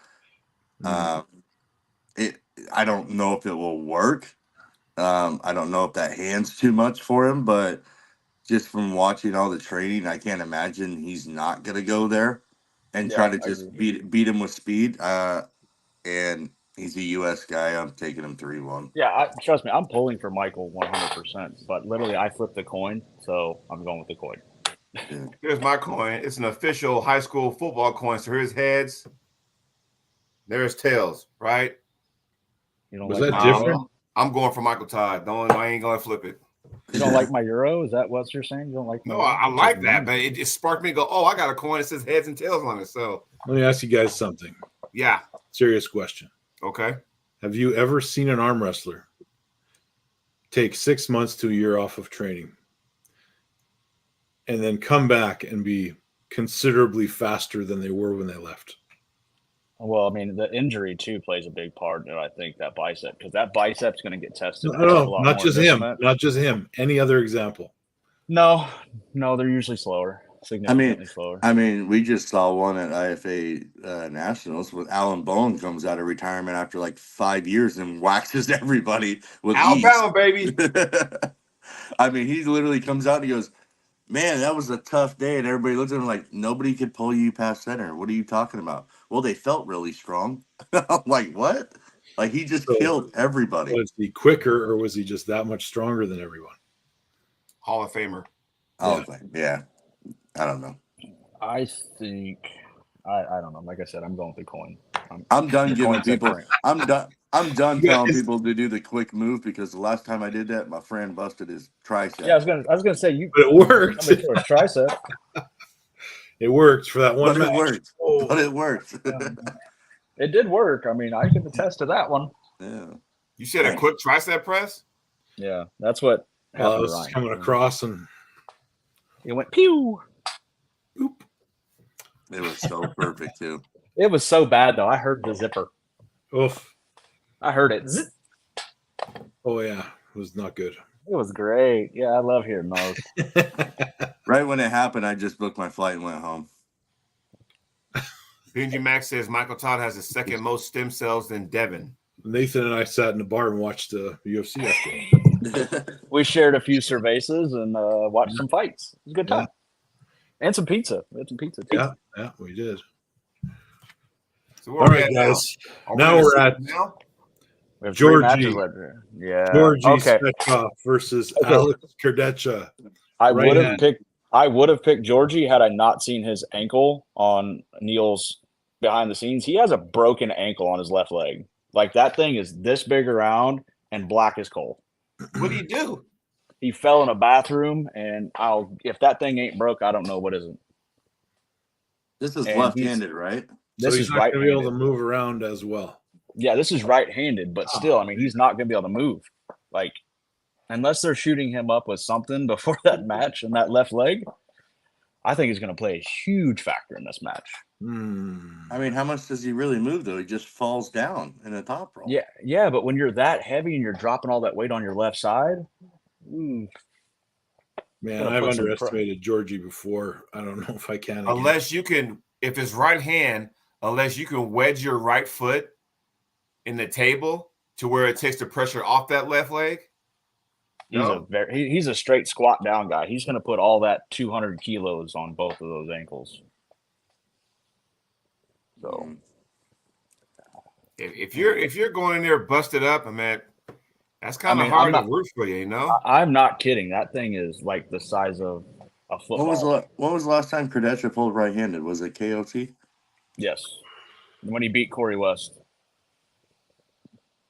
I don't know if it will work. I don't know if that hand's too much for him, but just from watching all the training, I can't imagine he's not going to go there and try to just beat him with speed. And he's a U.S. guy. I'm taking him 3-1. Yeah, trust me. I'm pulling for Michael 100%. But literally, I flipped the coin, so I'm going with the coin. Here's my coin. It's an official high school football coin. So here's heads. There's tails, right? You don't Was like that my different? Euro? I'm going for Michael Todd. I ain't gonna flip it. You don't like my Euro? Is that what you're saying? You don't like my No, Euro? I Which like is that, mean. but it just sparked me to go, oh, I got a coin that says heads and tails on it. So Let me ask you guys something. yeah. Serious question. Okay. Have you ever seen an arm wrestler take 6 months to a year off of training and then come back and be considerably faster than they were when they left? Well, I mean, the injury too plays a big part in I think that bicep, because that bicep's going to get tested. a hell of a No, lot not more just in this him. match. Not just him. Any other example? No, they're usually slower, significantly slower. I mean, we just saw one at IFA Nationals with Alan Bone comes out of retirement after like 5 years and waxes everybody with Alabama, baby. I mean, he literally comes out and he goes, "Man, that was a tough day," and everybody looks at him like, "Nobody could pull you past center. What are you talking about?" Well, they felt really strong. I'm like, what? Like he just killed everybody. Was he quicker or was he just that much stronger than everyone? Hall of Famer. Yeah. I don't know. I think I don't know. Like I said, I'm going with the coin. I'm done giving coin's people. different. I'm done Yeah, telling it's- people to do the quick move because the last time I did that, my friend busted his tricep. Yeah, I was gonna say you. But it worked. Somebody threw a tricep. It worked for that one But match. it worked. Oh. But it worked. It did work. I mean, I can attest to that one. Yeah. You said a quick tricep press? Yeah, that's what I happened to was Ryan. coming across and It went pew. oop. It was so perfect too. It was so bad though. I heard the zipper. Oof. I heard it. Zip. Oh yeah, it was not good. It was great. Yeah, I love hearing those. Right when it happened, I just booked my flight and went home. PNG Max says Michael Todd has the second most stem cells than Devon. Nathan and I sat in the bar and watched the UFC after. We shared a few cervezas and watched some fights. It was a good time. And some pizza. We had some pizza too. Yeah, we did. So All right, guys. Now we're at We have Georgie. 3 matches left. Yeah. Georgie Okay. Svechkov versus Okay. Alex Kurdecha. I Right would have hand. picked. I would have picked Georgie had I not seen his ankle on Neil's behind the scenes. He has a broken ankle on his left leg. Like that thing is this big around and black as coal. What do you do? He fell in a bathroom, and if that thing ain't broke, I don't know what isn't. This is And left-handed, right? This So he's is not going to be able to right-handed. move around as well. Yeah, this is right-handed, but still, I mean, he's not going to be able to move. Like, unless they're shooting him up with something before that match and that left leg, I think he's going to play a huge factor in this match. I mean, how much does he really move though? He just falls down in the top roll. Yeah, but when you're that heavy and you're dropping all that weight on your left side, Man, Gonna I've put some underestimated Georgie before. I don't know if I can. again. Unless you can, if it's right hand, unless you can wedge your right foot in the table to where it takes the pressure off that left leg. he's a straight squat down guy. He's going to put all that 200 kilos on both of those ankles. So If you're going in there busted up, I mean, that's kind of I'm hard not- to root for you, you know. I'm not kidding. That thing is like the size of a football. When was the last time Kurdecha pulled right-handed? Was it KOT? Yes, when he beat Corey West,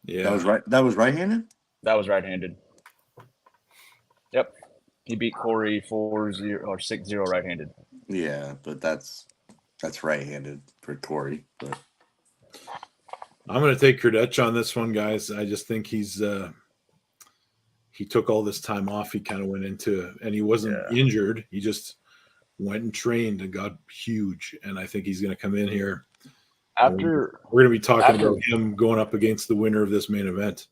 Yeah, That was right. That was right-handed. that was right-handed. Yep, he beat Corey 4-0 or 6-0 right-handed. Yeah, but that's right-handed for Corey. But I'm going to take Kurdecha on this one, guys. I just think he took all this time off. He kind of went into, and he wasn't injured. He just went and trained and got huge. And I think he's going to come in here. After We're going to be talking about him going up against the winner of this main event.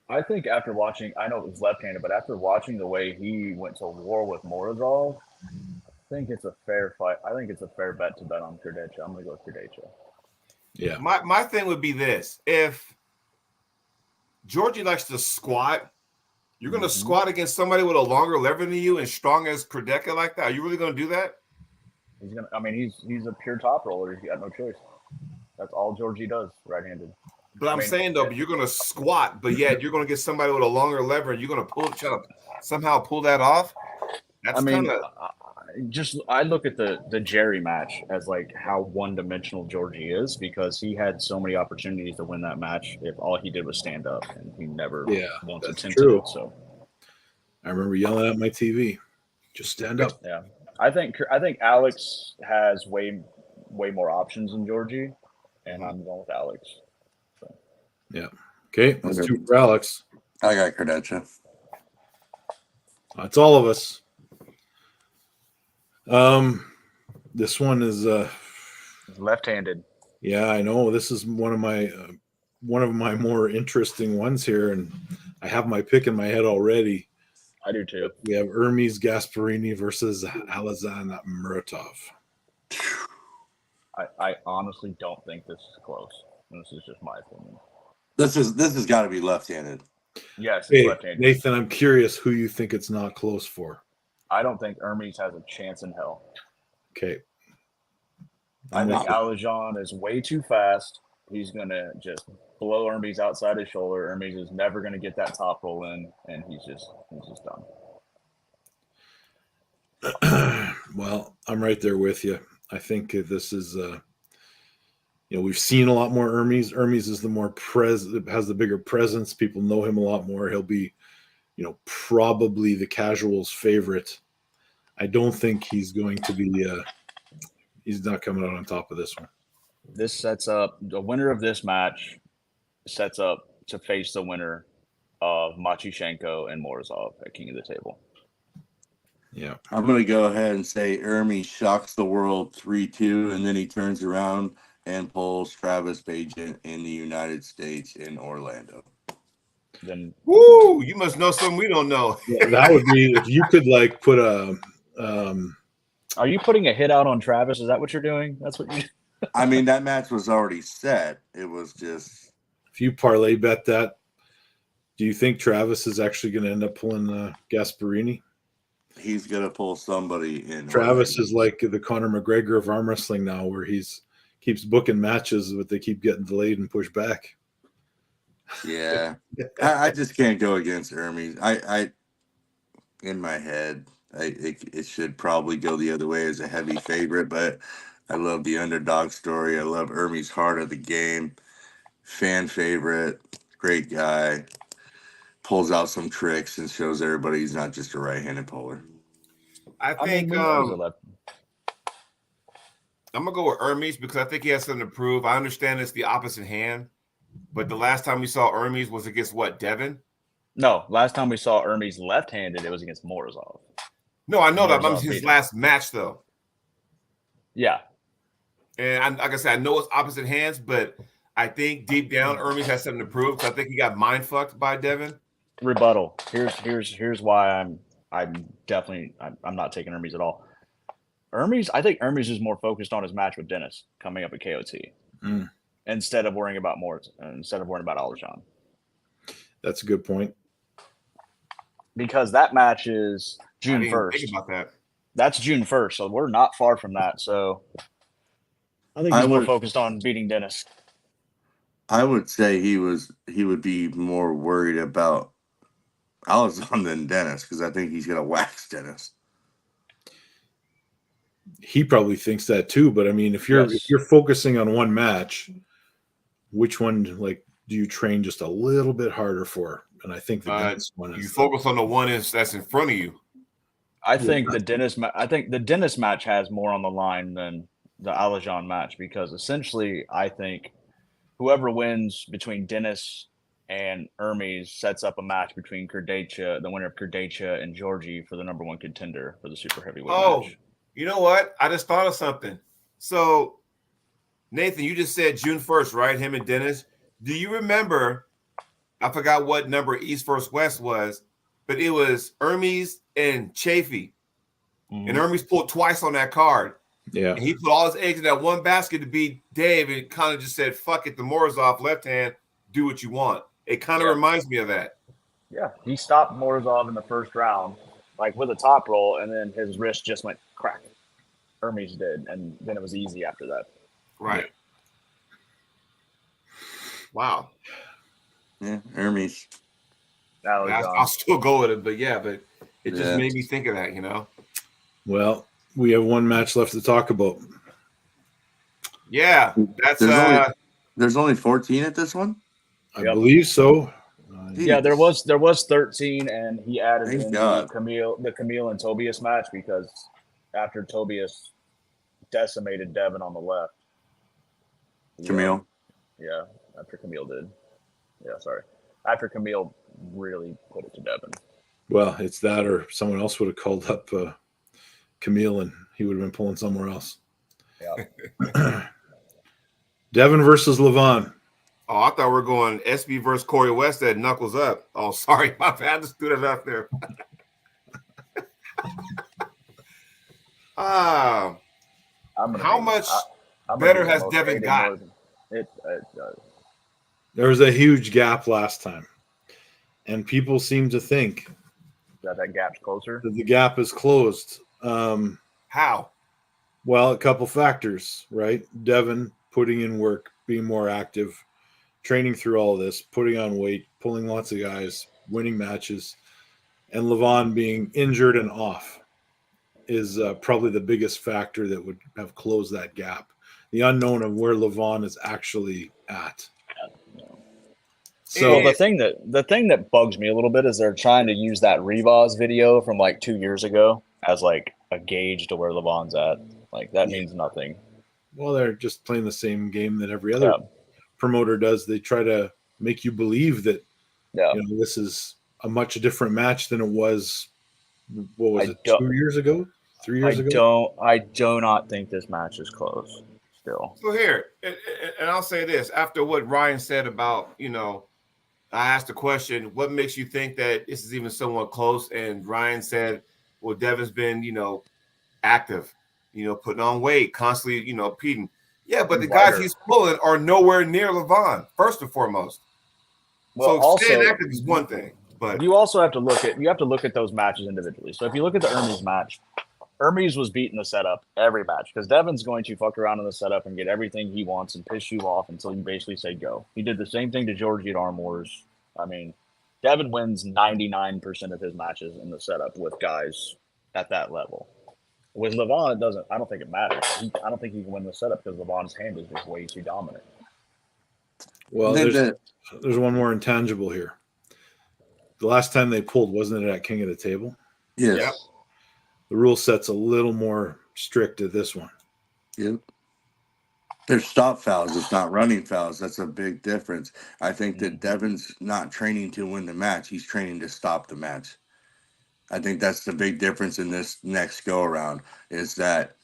I think after watching, I know it was left-handed, but after watching the way he went to war with Morozov, I think it's a fair fight. I think it's a fair bet to bet on Kurdecha. I'm going to go with Kurdecha. Yeah. My thing would be this: if Georgie likes to squat, you're going to squat against somebody with a longer lever than you and strong as Kurdecha like that. Are you really going to do that? He's gonna. I mean, he's a pure top roller. He's got no choice. That's all Georgie does, right-handed. But I'm saying though, but you're going to squat, but yet you're going to get somebody with a longer lever, and you're going to try to somehow pull that off. That's I mean, kind of I look at the Jerry match as like how one-dimensional Georgie is, because he had so many opportunities to win that match if all he did was stand up, and he never once that's attempted true. it. So I remember yelling at my TV, just stand up. yeah, I think Alex has way more options than Georgie, and I'm going with Alex. So. Yeah. Okay, that's 2 for Alex. I got Cardecha. That's all of us. This one is Left-handed. yeah, I know. This is one of my more interesting ones here, and I have my pick in my head already. I do too. We have Hermes Gasparini versus Alazan Muratov. I honestly don't think this is close. This is just my opinion. This has got to be left-handed. Yes, it's Hey, left-handed. Nathan, I'm curious who you think it's not close for. I don't think Hermes has a chance in hell. Okay. I think Alajon is way too fast. He's going to just blow Hermes outside his shoulder. Hermes is never going to get that top roll in, and he's just done. Well, I'm right there with you. I think this is we've seen a lot more Hermes. Hermes is the more has the bigger presence. People know him a lot more. He'll be, probably the casual's favorite. I don't think he's going to be he's not coming out on top of this one. This sets up the winner of this match sets up to face the winner of Machushenko and Morozov at King of the Table. Yeah. I'm going to go ahead and say Hermes shocks the world 3-2, and then he turns around and pulls Travis Bagent in the United States in Orlando. Then, woo! You must know something we don't know. Yeah, that would be if you could put a. Are you putting a hit out on Travis? Is that what you're doing? That's what you. I mean, that match was already set. It was just. If you parlay bet that, do you think Travis is actually going to end up pulling Gasparini? He's going to pull somebody in. Travis is like the Conor McGregor of arm wrestling now, where keeps booking matches, but they keep getting delayed and pushed back. Yeah, I just can't go against Hermes. I in my head, it should probably go the other way as a heavy favorite, but I love the underdog story. I love Hermes' heart of the game, fan favorite, great guy, pulls out some tricks and shows everybody he's not just a right-handed puller. I think I'm gonna go with Hermes because I think he has something to prove. I understand it's the opposite hand. But the last time we saw Hermes was against what, Devon? No, last time we saw Hermes left-handed, it was against Morozov. No, I know that. Morozov But his beat last match, though. Yeah. And like I said, I know it's opposite hands, but I think deep down Hermes has something to prove. Because I think he got mind fucked by Devon. Rebuttal. Here's why I'm not taking Hermes at all. I think Hermes is more focused on his match with Dennis coming up at KOT. Instead of worrying about Alajon. That's a good point. Because that match is June 1st. Think about that. That's June 1st, so we're not far from that. So I think he's more focused on beating Dennis. I would say he would be more worried about Alazon than Dennis because I think he's gonna wax Dennis. He probably thinks that too, but I mean, if you're focusing on one match, which one do you train just a little bit harder for? And I think the Dennis one is. You focus on the one that's in front of you. I think the Dennis match has more on the line than the Alajon match because essentially, I think whoever wins between Dennis and Hermes sets up a match between the winner of Kurdecha and Georgie for the number one contender for the super heavyweight match. You know what? I just thought of something. So, Nathan, you just said June 1st, right? Him and Dennis. Do you remember? I forgot what number East vs. West was, but it was Hermes and Chafee. Mm-hmm. And Hermes pulled twice on that card. Yeah. And he put all his eggs in that one basket to beat Dave and kind of just said, fuck it, the Morozov left hand, do what you want. It kind of reminds me of that. Yeah. He stopped Morozov in the first round, with a top roll, and then his wrist just went crack. Hermes did, and then it was easy after that. Right. Wow. Yeah, Hermes. I'll still go with it, but it just made me think of that, Well, we have one match left to talk about. Yeah, that's There's only 14 at this one. I Yep. believe so. Yeah, there was 13, and he added Thank in God. the Camille and Tobias match because after Tobias decimated Devon on the left. Camille. Yeah, after Camille did. Yeah, sorry. After Camille really put it to Devon. Well, it's that, or someone else would have called up Camille, and he would have been pulling somewhere else. Yeah. Devon versus Levan. Oh, I thought we were going Espey versus Corey West at Knuckles Up. Oh, sorry, my bad. I just threw that out there. How much better has Devon got? It does. There was a huge gap last time, and people seem to think That gap's closer. that the gap is closed. How? Well, a couple factors, right? Devon putting in work, being more active, training through all of this, putting on weight, pulling lots of guys, winning matches, and Levan being injured and off is probably the biggest factor that would have closed that gap. The unknown of where Levan is actually at. So Well, the thing that bugs me a little bit is they're trying to use that Rivas video from like 2 years ago as like a gauge to where Levan's at. Like that means nothing. well, they're just playing the same game that every other promoter does. They try to make you believe that this is a much different match than it was. What was it? 2 years ago? 3 years ago? I do not think this match is close. Still. So here, and I'll say this: after what Ryan said about, I asked the question, what makes you think that this is even somewhat close? And Ryan said, well, Devon's been, active, putting on weight, constantly, competing. Yeah, but the guys he's pulling are nowhere near Levan, first and foremost. Well, so staying active is one thing, but you also have to look at those matches individually. So if you look at the Hermes match, Hermes was beating the setup every match because Devon's going to fuck around in the setup and get everything he wants and piss you off until you basically say go. He did the same thing to Georgie at Arm Wars. I mean, Devon wins 99% of his matches in the setup with guys at that level. With Levan, it doesn't. I don't think it matters. I don't think he can win the setup because Levan's hand is just way too dominant. Well, there's one more intangible here. The last time they pulled, wasn't it at King of the Table? Yes. Yep. The rule set's a little more strict at this one. Yep. There's stop fouls. It's not running fouls. That's a big difference. I think that Devon's not training to win the match. He's training to stop the match. I think that's the big difference in this next go around is that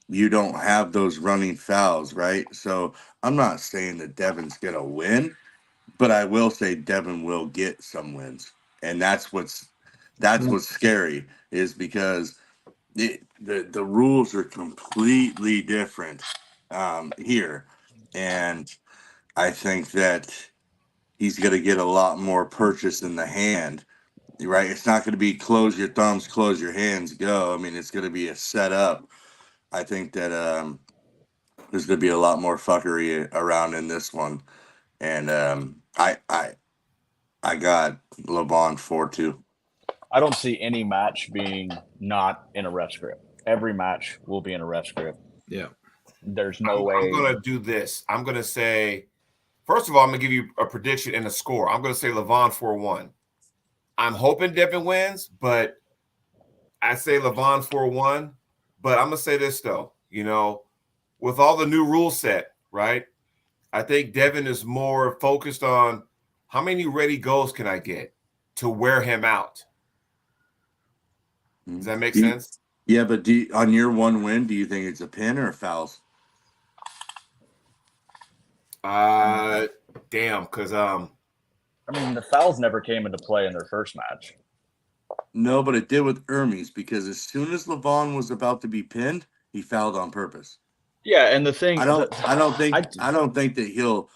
you don't have those running fouls, right? So I'm not saying that Devon's going to win, but I will say Devon will get some wins. And that's what's scary is because the rules are completely different here. And I think that he's going to get a lot more purchase in the hand, right? It's not going to be close your thumbs, close your hands, go. I mean, it's going to be a setup. I think that there's going to be a lot more fuckery around in this one. And I got Levan 4-2. I don't see any match being not in a ref script. Every match will be in a ref script. Yeah. There's no way. I'm going to do this. I'm going to say, first of all, I'm going to give you a prediction and a score. I'm going to say Levan 4-1. I'm hoping Devon wins, but I say Levan 4-1. But I'm going to say this, though. With all the new rule set, right, I think Devon is more focused on how many ready goals can I get to wear him out. Does that make sense? Yeah, but on your one win, do you think it's a pin or fouls? Damn, because I mean, the fouls never came into play in their first match. No, but it did with Hermes because as soon as Levan was about to be pinned, he fouled on purpose. Yeah, and the thing I don't think that he'll.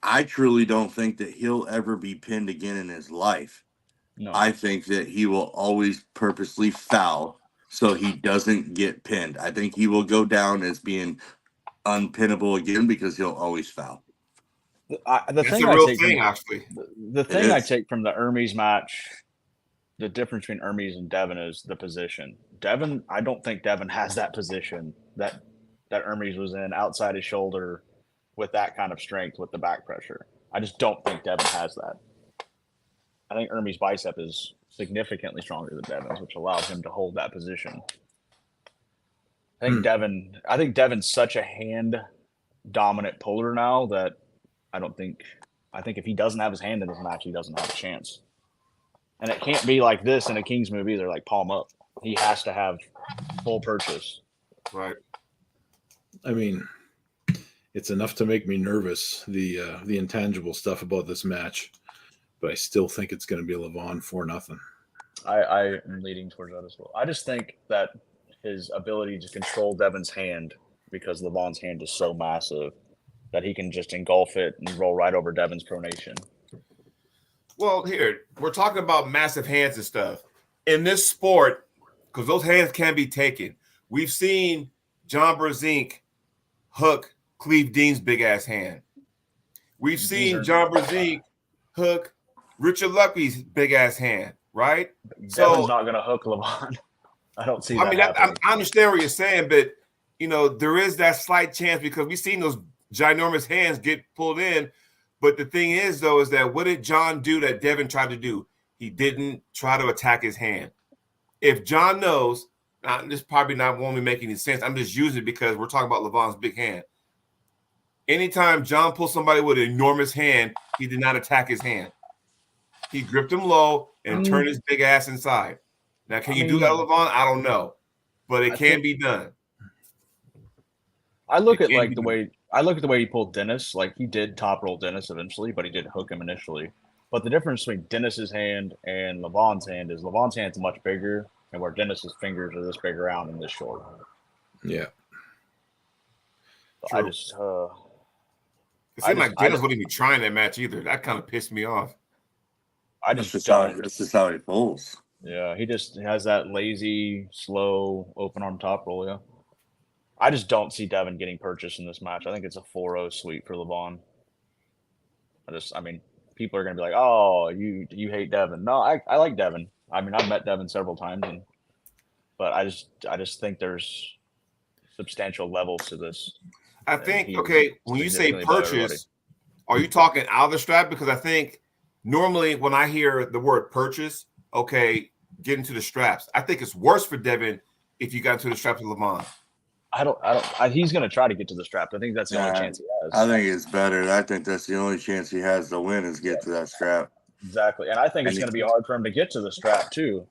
I truly don't think that he'll ever be pinned again in his life. No. I think that he will always purposely foul so he doesn't get pinned. I think he will go down as being unpinnable again because he'll always foul. The thing I take from the Hermes match, the difference between Hermes and Devon is the position. Devon, I don't think Devon has that position that Hermes was in outside his shoulder with that kind of strength with the back pressure. I just don't think Devon has that. I think Hermes' bicep is significantly stronger than Devon's, which allows him to hold that position. I think Devon's such a hand dominant puller now that I think if he doesn't have his hand in this match, he doesn't have a chance. And it can't be like this in a King's move either, like palm up. He has to have full purchase. Right. I mean, it's enough to make me nervous, the intangible stuff about this match. But I still think it's going to be Levan 4-0. I am leading towards that as well. I just think that his ability to control Devon's hand, because Levan's hand is so massive, that he can just engulf it and roll right over Devon's pronation. Well, here, we're talking about massive hands and stuff. In this sport, because those hands can be taken, we've seen John Brzezinski hook Cleve Dean's big-ass hand. We've seen John Brzezinski hook Richard Luckey's big-ass hand, right? Devon's not going to hook Levan. I don't see that happening. I understand what you're saying, but, there is that slight chance because we've seen those ginormous hands get pulled in. But the thing is, though, is that what did John do that Devon tried to do? He didn't try to attack his hand. If John knows, this probably not won't be making any sense. I'm just using it because we're talking about Levan's big hand. Anytime John pulls somebody with an enormous hand, he did not attack his hand. He gripped him low and turned his big ass inside. Now, can you do that, Levan? I don't know, but it can be done. I look at the way he pulled Dennis. Like, he did top roll Dennis eventually, but he did hook him initially. But the difference between Dennis's hand and Levan's hand is Levan's hand's much bigger, and where Dennis's fingers are this big around and this short. Yeah. So I just it seemed like Dennis wouldn't be trying that match either. That kind of pissed me off. That's just how he pulls. Yeah, he just has that lazy, slow, open arm top roll. Yeah, I just don't see Devon getting purchased in this match. I think it's a 4-0 sweep for Levan. People are going to be like, "Oh, you hate Devon." No, I like Devon. I mean, I've met Devon several times, but I just think there's substantial levels to this. I think when you say purchase, are you talking out of the strap? Because I think normally when I hear the word purchase, get into the straps. I think it's worse for Devon if you got into the straps with Levan. He's going to try to get to the strap. I think that's the only chance he has. I think it's better. I think that's the only chance he has to win is get to that strap. Exactly. And I think it's going to be hard for him to get to the strap too.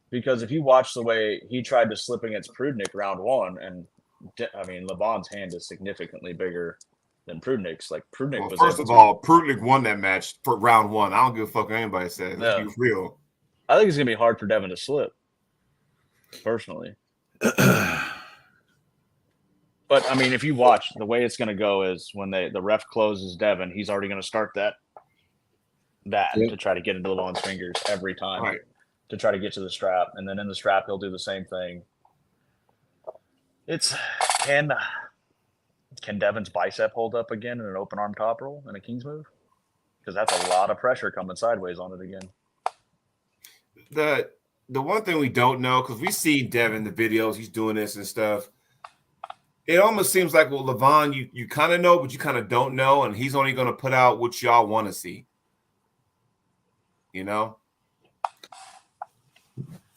Because if you watch the way he tried to slip against Prudnik round one, and Levan's hand is significantly bigger than Prudnik's. Like, Prudnik was. First of all, Prudnik won that match for round one. I don't give a fuck what anybody says. Let's be real. I think it's going to be hard for Devon to slip, personally. But, if you watch, the way it's going to go is when the ref closes Devon, he's already going to start that to try to get into Levan's fingers every time to try to get to the strap. And then in the strap, he'll do the same thing. Can Devon's bicep hold up again in an open arm top roll in a King's move? Because that's a lot of pressure coming sideways on it again. The one thing we don't know, because we see Devon, the videos, he's doing this and stuff. It almost seems like, Levan, you kind of know, but you kind of don't know, and he's only going to put out what y'all want to see.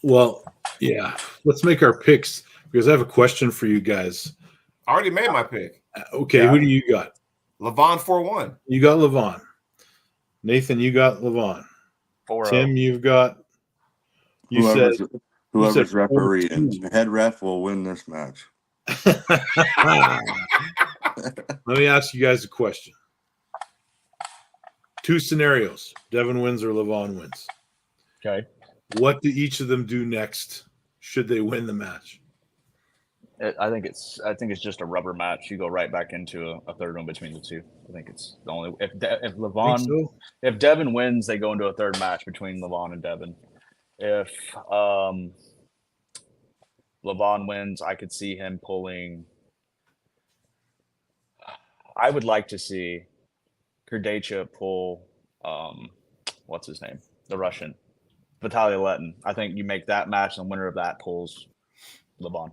Well, yeah. Let's make our picks, because I have a question for you guys. I already made my pick. Okay, Who do you got? Levan 4-1. You got Levan. Nathan, you got Levan. 4-0. Tim, you've got. Whoever's refereeing, the head ref will win this match. Let me ask you guys a question. 2 scenarios: Devon wins or Levan wins. Okay. What do each of them do next? Should they win the match? I think it's just a rubber match. You go right back into a third one between the two. I think it's the only if Devon wins, they go into a third match between Levan and Devon. If Levan wins, I could see him pulling. I would like to see Kurdacha pull. What's his name? The Russian. Vitaly Levan. I think you make that match, and the winner of that pulls Levan.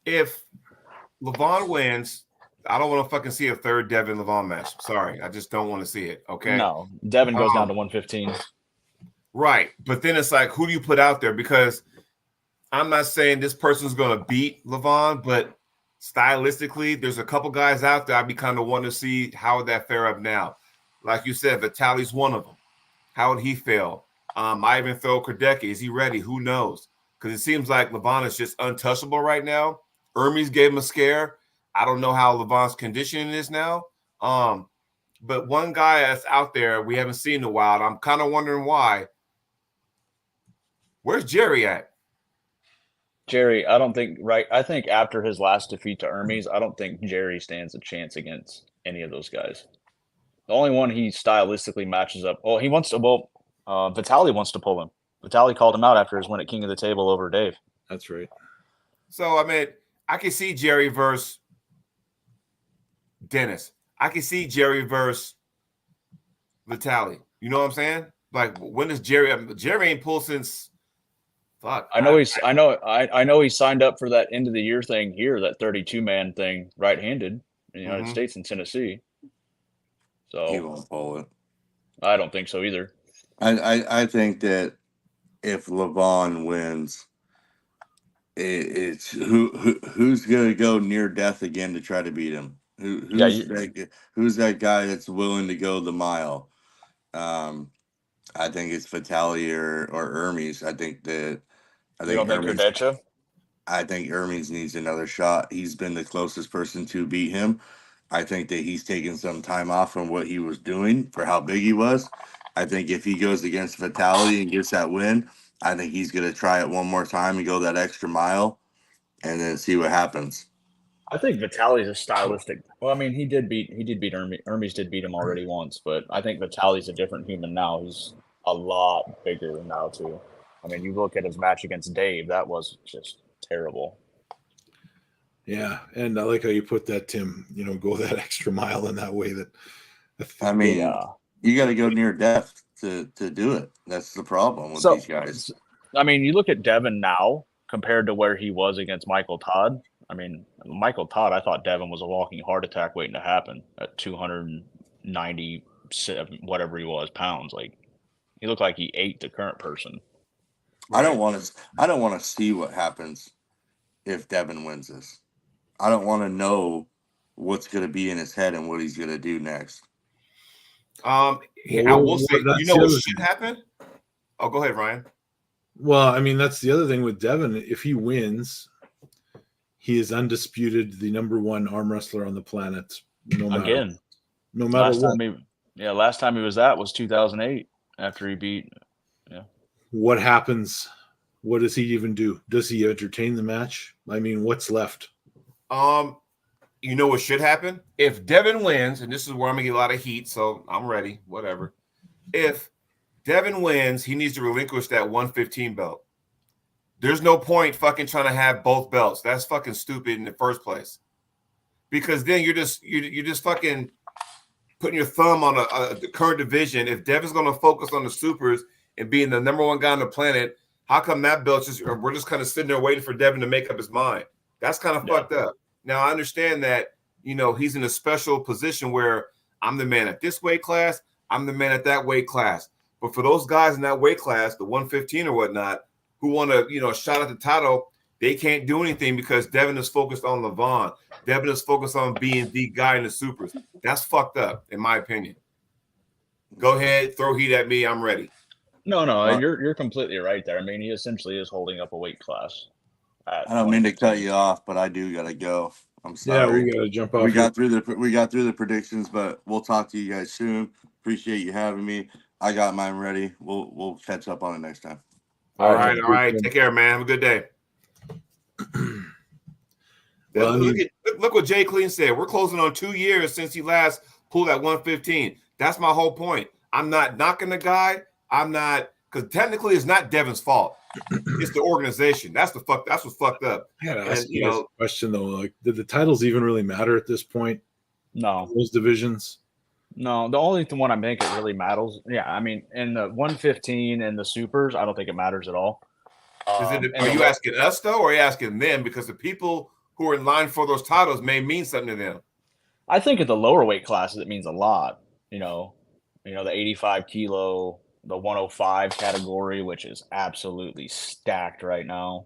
If Levan wins, I don't want to fucking see a third Devon Levan match. Sorry, I just don't want to see it. Okay. No, Devon goes down to 115. Right, but then it's like, who do you put out there? Because I'm not saying this person's going to beat Levan, but stylistically, there's a couple guys out there I'd be kind of wanting to see how would that fare up now. Like you said, Vitaly's one of them. How would he feel? I even throw Kardecki. Is he ready? Who knows? Because it seems like Levan is just untouchable right now. Hermes gave him a scare. I don't know how Levan's conditioning is now. But one guy that's out there we haven't seen in a while, and I'm kind of wondering why. Where's Jerry at? Jerry, I don't think I think after his last defeat to Hermes, I don't think Jerry stands a chance against any of those guys. The only one he stylistically matches up. Well, Vitaly wants to pull him. Vitaly called him out after his win at King of the Table over Dave. That's right. So, I mean, I can see Jerry versus Dennis. I can see Jerry versus Vitaly. You know what I'm saying? Like, when is Jerry? Jerry ain't pulled since. Fuck. I know he signed up for that end of the year thing here, that 32-man thing, right-handed in the United States and Tennessee. He So won't pull it. I don't think so either. I think that if Levan wins, it's who's gonna go near death again to try to beat him. Who's that guy that's willing to go the mile? I think it's Vitaly or Hermes. I think Kardecki? I think Hermes needs another shot. He's been the closest person to beat him. I think that he's taken some time off from what he was doing for how big he was. I think if he goes against Vitaly and gets that win, I think he's going to try it one more time and go that extra mile and then see what happens. I think Vitaly's a stylistic. Well, I mean, he did beat Hermes. Hermes did beat him already once, but I think Vitaly's a different human now. He's a lot bigger now too. I mean, you look at his match against Dave, that was just terrible. Yeah, and I like how you put that, Tim. Go that extra mile in that way. I mean, you got to go near death to do it. That's the problem with these guys. I mean, you look at Devon now compared to where he was against Michael Todd. I mean, Michael Todd, I thought Devon was a walking heart attack waiting to happen at 297, whatever he was, pounds. Like, he looked like he ate the current person. I don't want to see what happens if Devon wins this. I don't want to know what's going to be in his head and what he's going to do next. I will say, what should happen? Oh, go ahead, Ryan. Well, I mean, that's the other thing with Devon. If he wins, he is undisputed the number one arm wrestler on the planet. No matter what. Last time he was was 2008 after he beat. Yeah. What happens? What does he even do? Does he entertain the match? I mean, what's left? You know what should happen? If Devon wins, and this is where I'm gonna get a lot of heat, so I'm ready, whatever. If Devon wins, he needs to relinquish that 115 belt. There's no point fucking trying to have both belts. That's fucking stupid in the first place. Because then you're just fucking putting your thumb on the current division. If Devon's gonna focus on the supers and being the number one guy on the planet, how come that belt we're just kind of sitting there waiting for Devon to make up his mind? That's kind of fucked up. Now, I understand that, he's in a special position where I'm the man at this weight class, I'm the man at that weight class. But for those guys in that weight class, the 115 or whatnot, who want to, shot at the title, they can't do anything because Devon is focused on Levan. Devon is focused on being the guy in the supers. That's fucked up, in my opinion. Go ahead, throw heat at me. I'm ready. No, you're completely right there. I mean, he essentially is holding up a weight class. I don't mean to cut you off, but I do gotta go. I'm sorry. Yeah, we gotta jump off. We got through the predictions, but we'll talk to you guys soon. Appreciate you having me. I got mine ready. We'll catch up on it next time. All right. Take care, man. Have a good day. Well, look what Jay Clean said. We're closing on 2 years since he last pulled at 115. That's my whole point. I'm not knocking the guy. I'm not, because technically it's not Devon's fault. It's the organization. That's what's fucked up. I gotta ask you guys a question though. Like, did the titles even really matter at this point? No. Those divisions? No, the only one I think it really matters. Yeah, I mean, in the 115 and the supers, I don't think it matters at all. Are you asking us though, or are you asking them? Because the people who are in line for those titles may mean something to them. I think at the lower weight classes, it means a lot. The 85 kilo, the 105 category, which is absolutely stacked right now.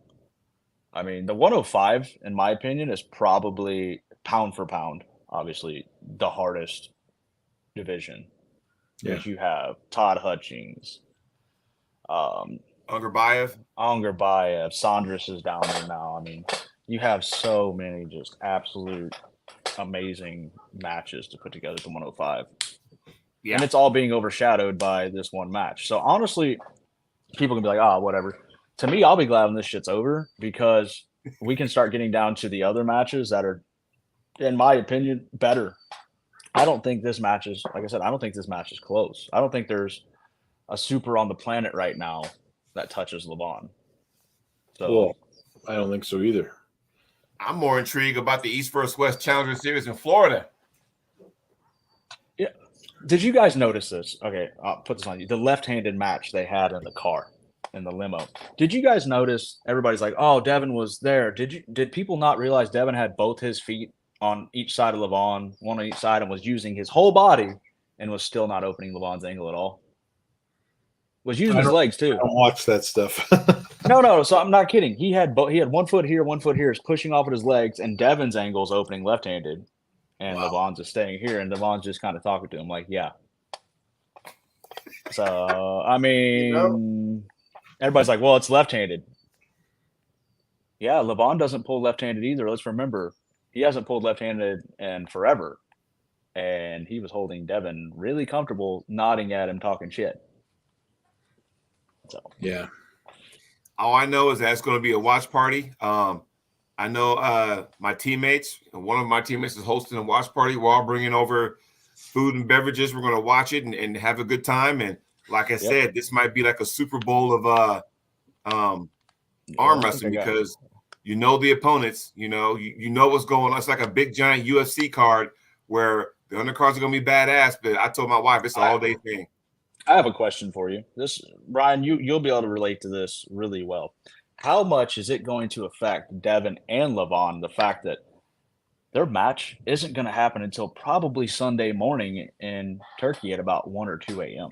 I mean, the 105, in my opinion, is probably pound for pound, obviously, the hardest division. Yeah. Which you have Todd Hutchings, Ungerbayev, Saunders is down there now. I mean, you have so many just absolute amazing matches to put together at the 105. Yeah. And it's all being overshadowed by this one match. So honestly, people can be like, oh, whatever. To me, I'll be glad when this shit's over because we can start getting down to the other matches that are, in my opinion, better. I don't think this match is, like I said, I don't think this match is close. I don't think there's a super on the planet right now that touches Levan. So Well, I don't think so either. I'm more intrigued about the East vs. West Challenger Series in Florida. Yeah. Did you guys notice this? Okay, I'll put this on you. The left-handed match they had in the car, in the limo. Did you guys notice everybody's like, oh, Devon was there. Did people not realize Devon had both his feet on each side of Levan, one on each side, and was using his whole body and was still not opening Levan's angle at all? Was using his legs too. I don't watch that stuff. No. So I'm not kidding. He had 1 foot here, 1 foot here, is pushing off with his legs, and Devon's angle is opening left-handed, and Levan's is staying here, and Levan's just kind of talking to him like, yeah. So I mean, everybody's like, well, it's left-handed. Yeah, Levan doesn't pull left-handed either. Let's remember, he hasn't pulled left-handed in forever, and he was holding Devon really comfortable, nodding at him, talking shit. So yeah. All I know is that it's going to be a watch party. I know my teammates, one of my teammates is hosting a watch party. We're all bringing over food and beverages. We're going to watch it and have a good time. And like I said, this might be like a Super Bowl of arm wrestling because you know the opponents. You know what's going on. It's like a big giant UFC card where the undercards are going to be badass. But I told my wife it's an all-day thing. I have a question for you. Ryan, you'll be able to relate to this really well. How much is it going to affect Devon and Levan, the fact that their match isn't going to happen until probably Sunday morning in Turkey at about 1 or 2 a.m.?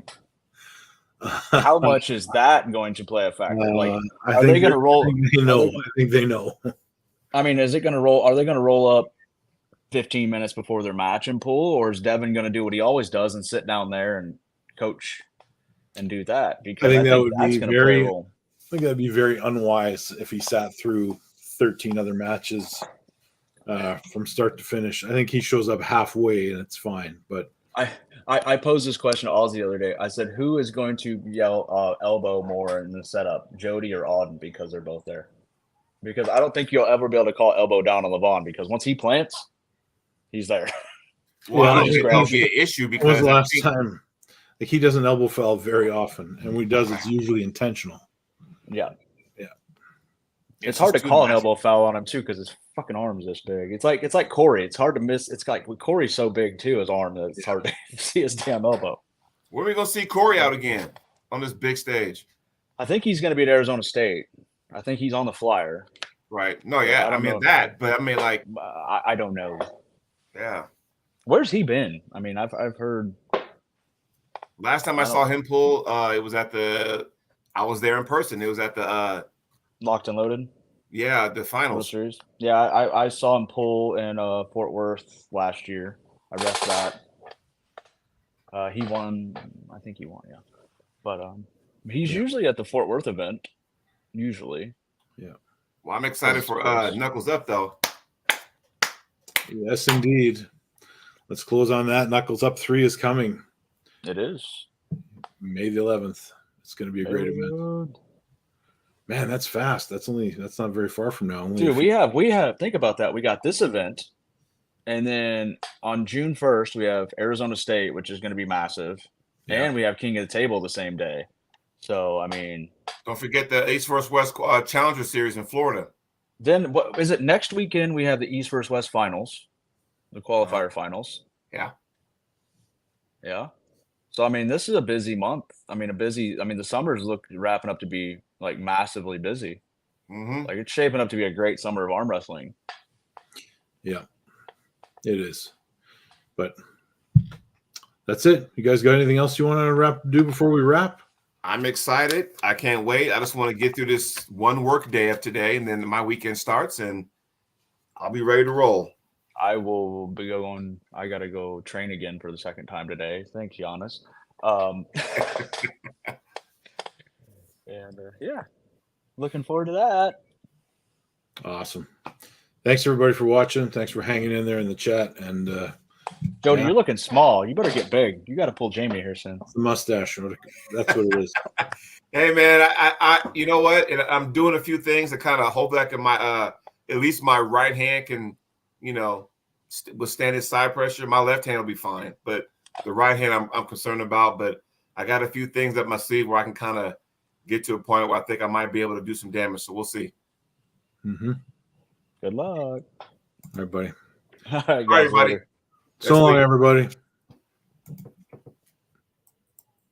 How much is that going to play a factor? Are they going to roll? I think they know. I mean, is it going to roll? Are they going to roll up 15 minutes before their match and pull, or is Devon going to do what he always does and sit down there and coach and do that? Because I think that would be very. I think that'd be very unwise if he sat through 13 other matches from start to finish. I think he shows up halfway and it's fine. But I posed this question to Oz the other day. I said, who is going to yell elbow more in the setup, Jody or Auden? Because they're both there. Because I don't think you'll ever be able to call elbow down on Levan because once he plants, he's there. Well, I don't think that'll be an issue because when was the last time? Like he doesn't elbow foul very often, and when he does, it's usually intentional. Yeah. It's hard to call an elbow foul on him too because his fucking arm's this big. It's like Corey. It's hard to miss. It's like Corey's so big too, his arm, that it's hard to see his damn elbow. When are we gonna see Corey out again on this big stage? I think he's gonna be at Arizona State. I think he's on the flyer. Right. No, yeah. I mean that, but I mean like I don't know. Yeah. Where's he been? I mean, I've heard. Last time I saw him pull, it was at I was there in person. It was at the Locked and Loaded. Yeah, the finals series. Yeah, I saw him pull in Fort Worth last year. I ref that. He won. I think he won. Yeah, but he's usually at the Fort Worth event. Usually. Yeah. Well, I'm excited for Knuckles Up though. Yes, indeed. Let's close on that. Knuckles Up 3 is coming. It is May the 11th. It's going to be a great event. Man, that's fast. That's not very far from now. Dude, we have think about that. We got this event, and then on June 1st we have Arizona State, which is going to be massive, and we have King of the Table the same day. So I mean, don't forget the East vs. West Challenger Series in Florida. Then what is it? Next weekend we have the East vs. West finals, the qualifier finals. Yeah. Yeah. So I mean, this is a busy month. I mean, the summers look wrapping up to be like massively busy. Mm-hmm. Like it's shaping up to be a great summer of arm wrestling. Yeah, it is. But that's it. You guys got anything else you want to do before we wrap? I'm excited. I can't wait. I just want to get through this one work day of today, and then my weekend starts, and I'll be ready to roll. I will be going. I got to go train again for the second time today. Thanks, Giannis. Yeah, looking forward to that. Awesome. Thanks everybody for watching. Thanks for hanging in there in the chat. And Jody, yeah. you're looking small. You better get big. You got to pull Jamie here soon. The mustache. That's what it is. Hey man, I you know what? And I'm doing a few things to kind of hold back in my at least my right hand can, withstand its side pressure. My left hand will be fine, but the right hand I'm concerned about. But I got a few things up my sleeve where I can kind of get to a point where I think I might be able to do some damage. So we'll see. Mm-hmm. Good luck. Everybody. All right, guys. All right, buddy. Later. So long, everybody.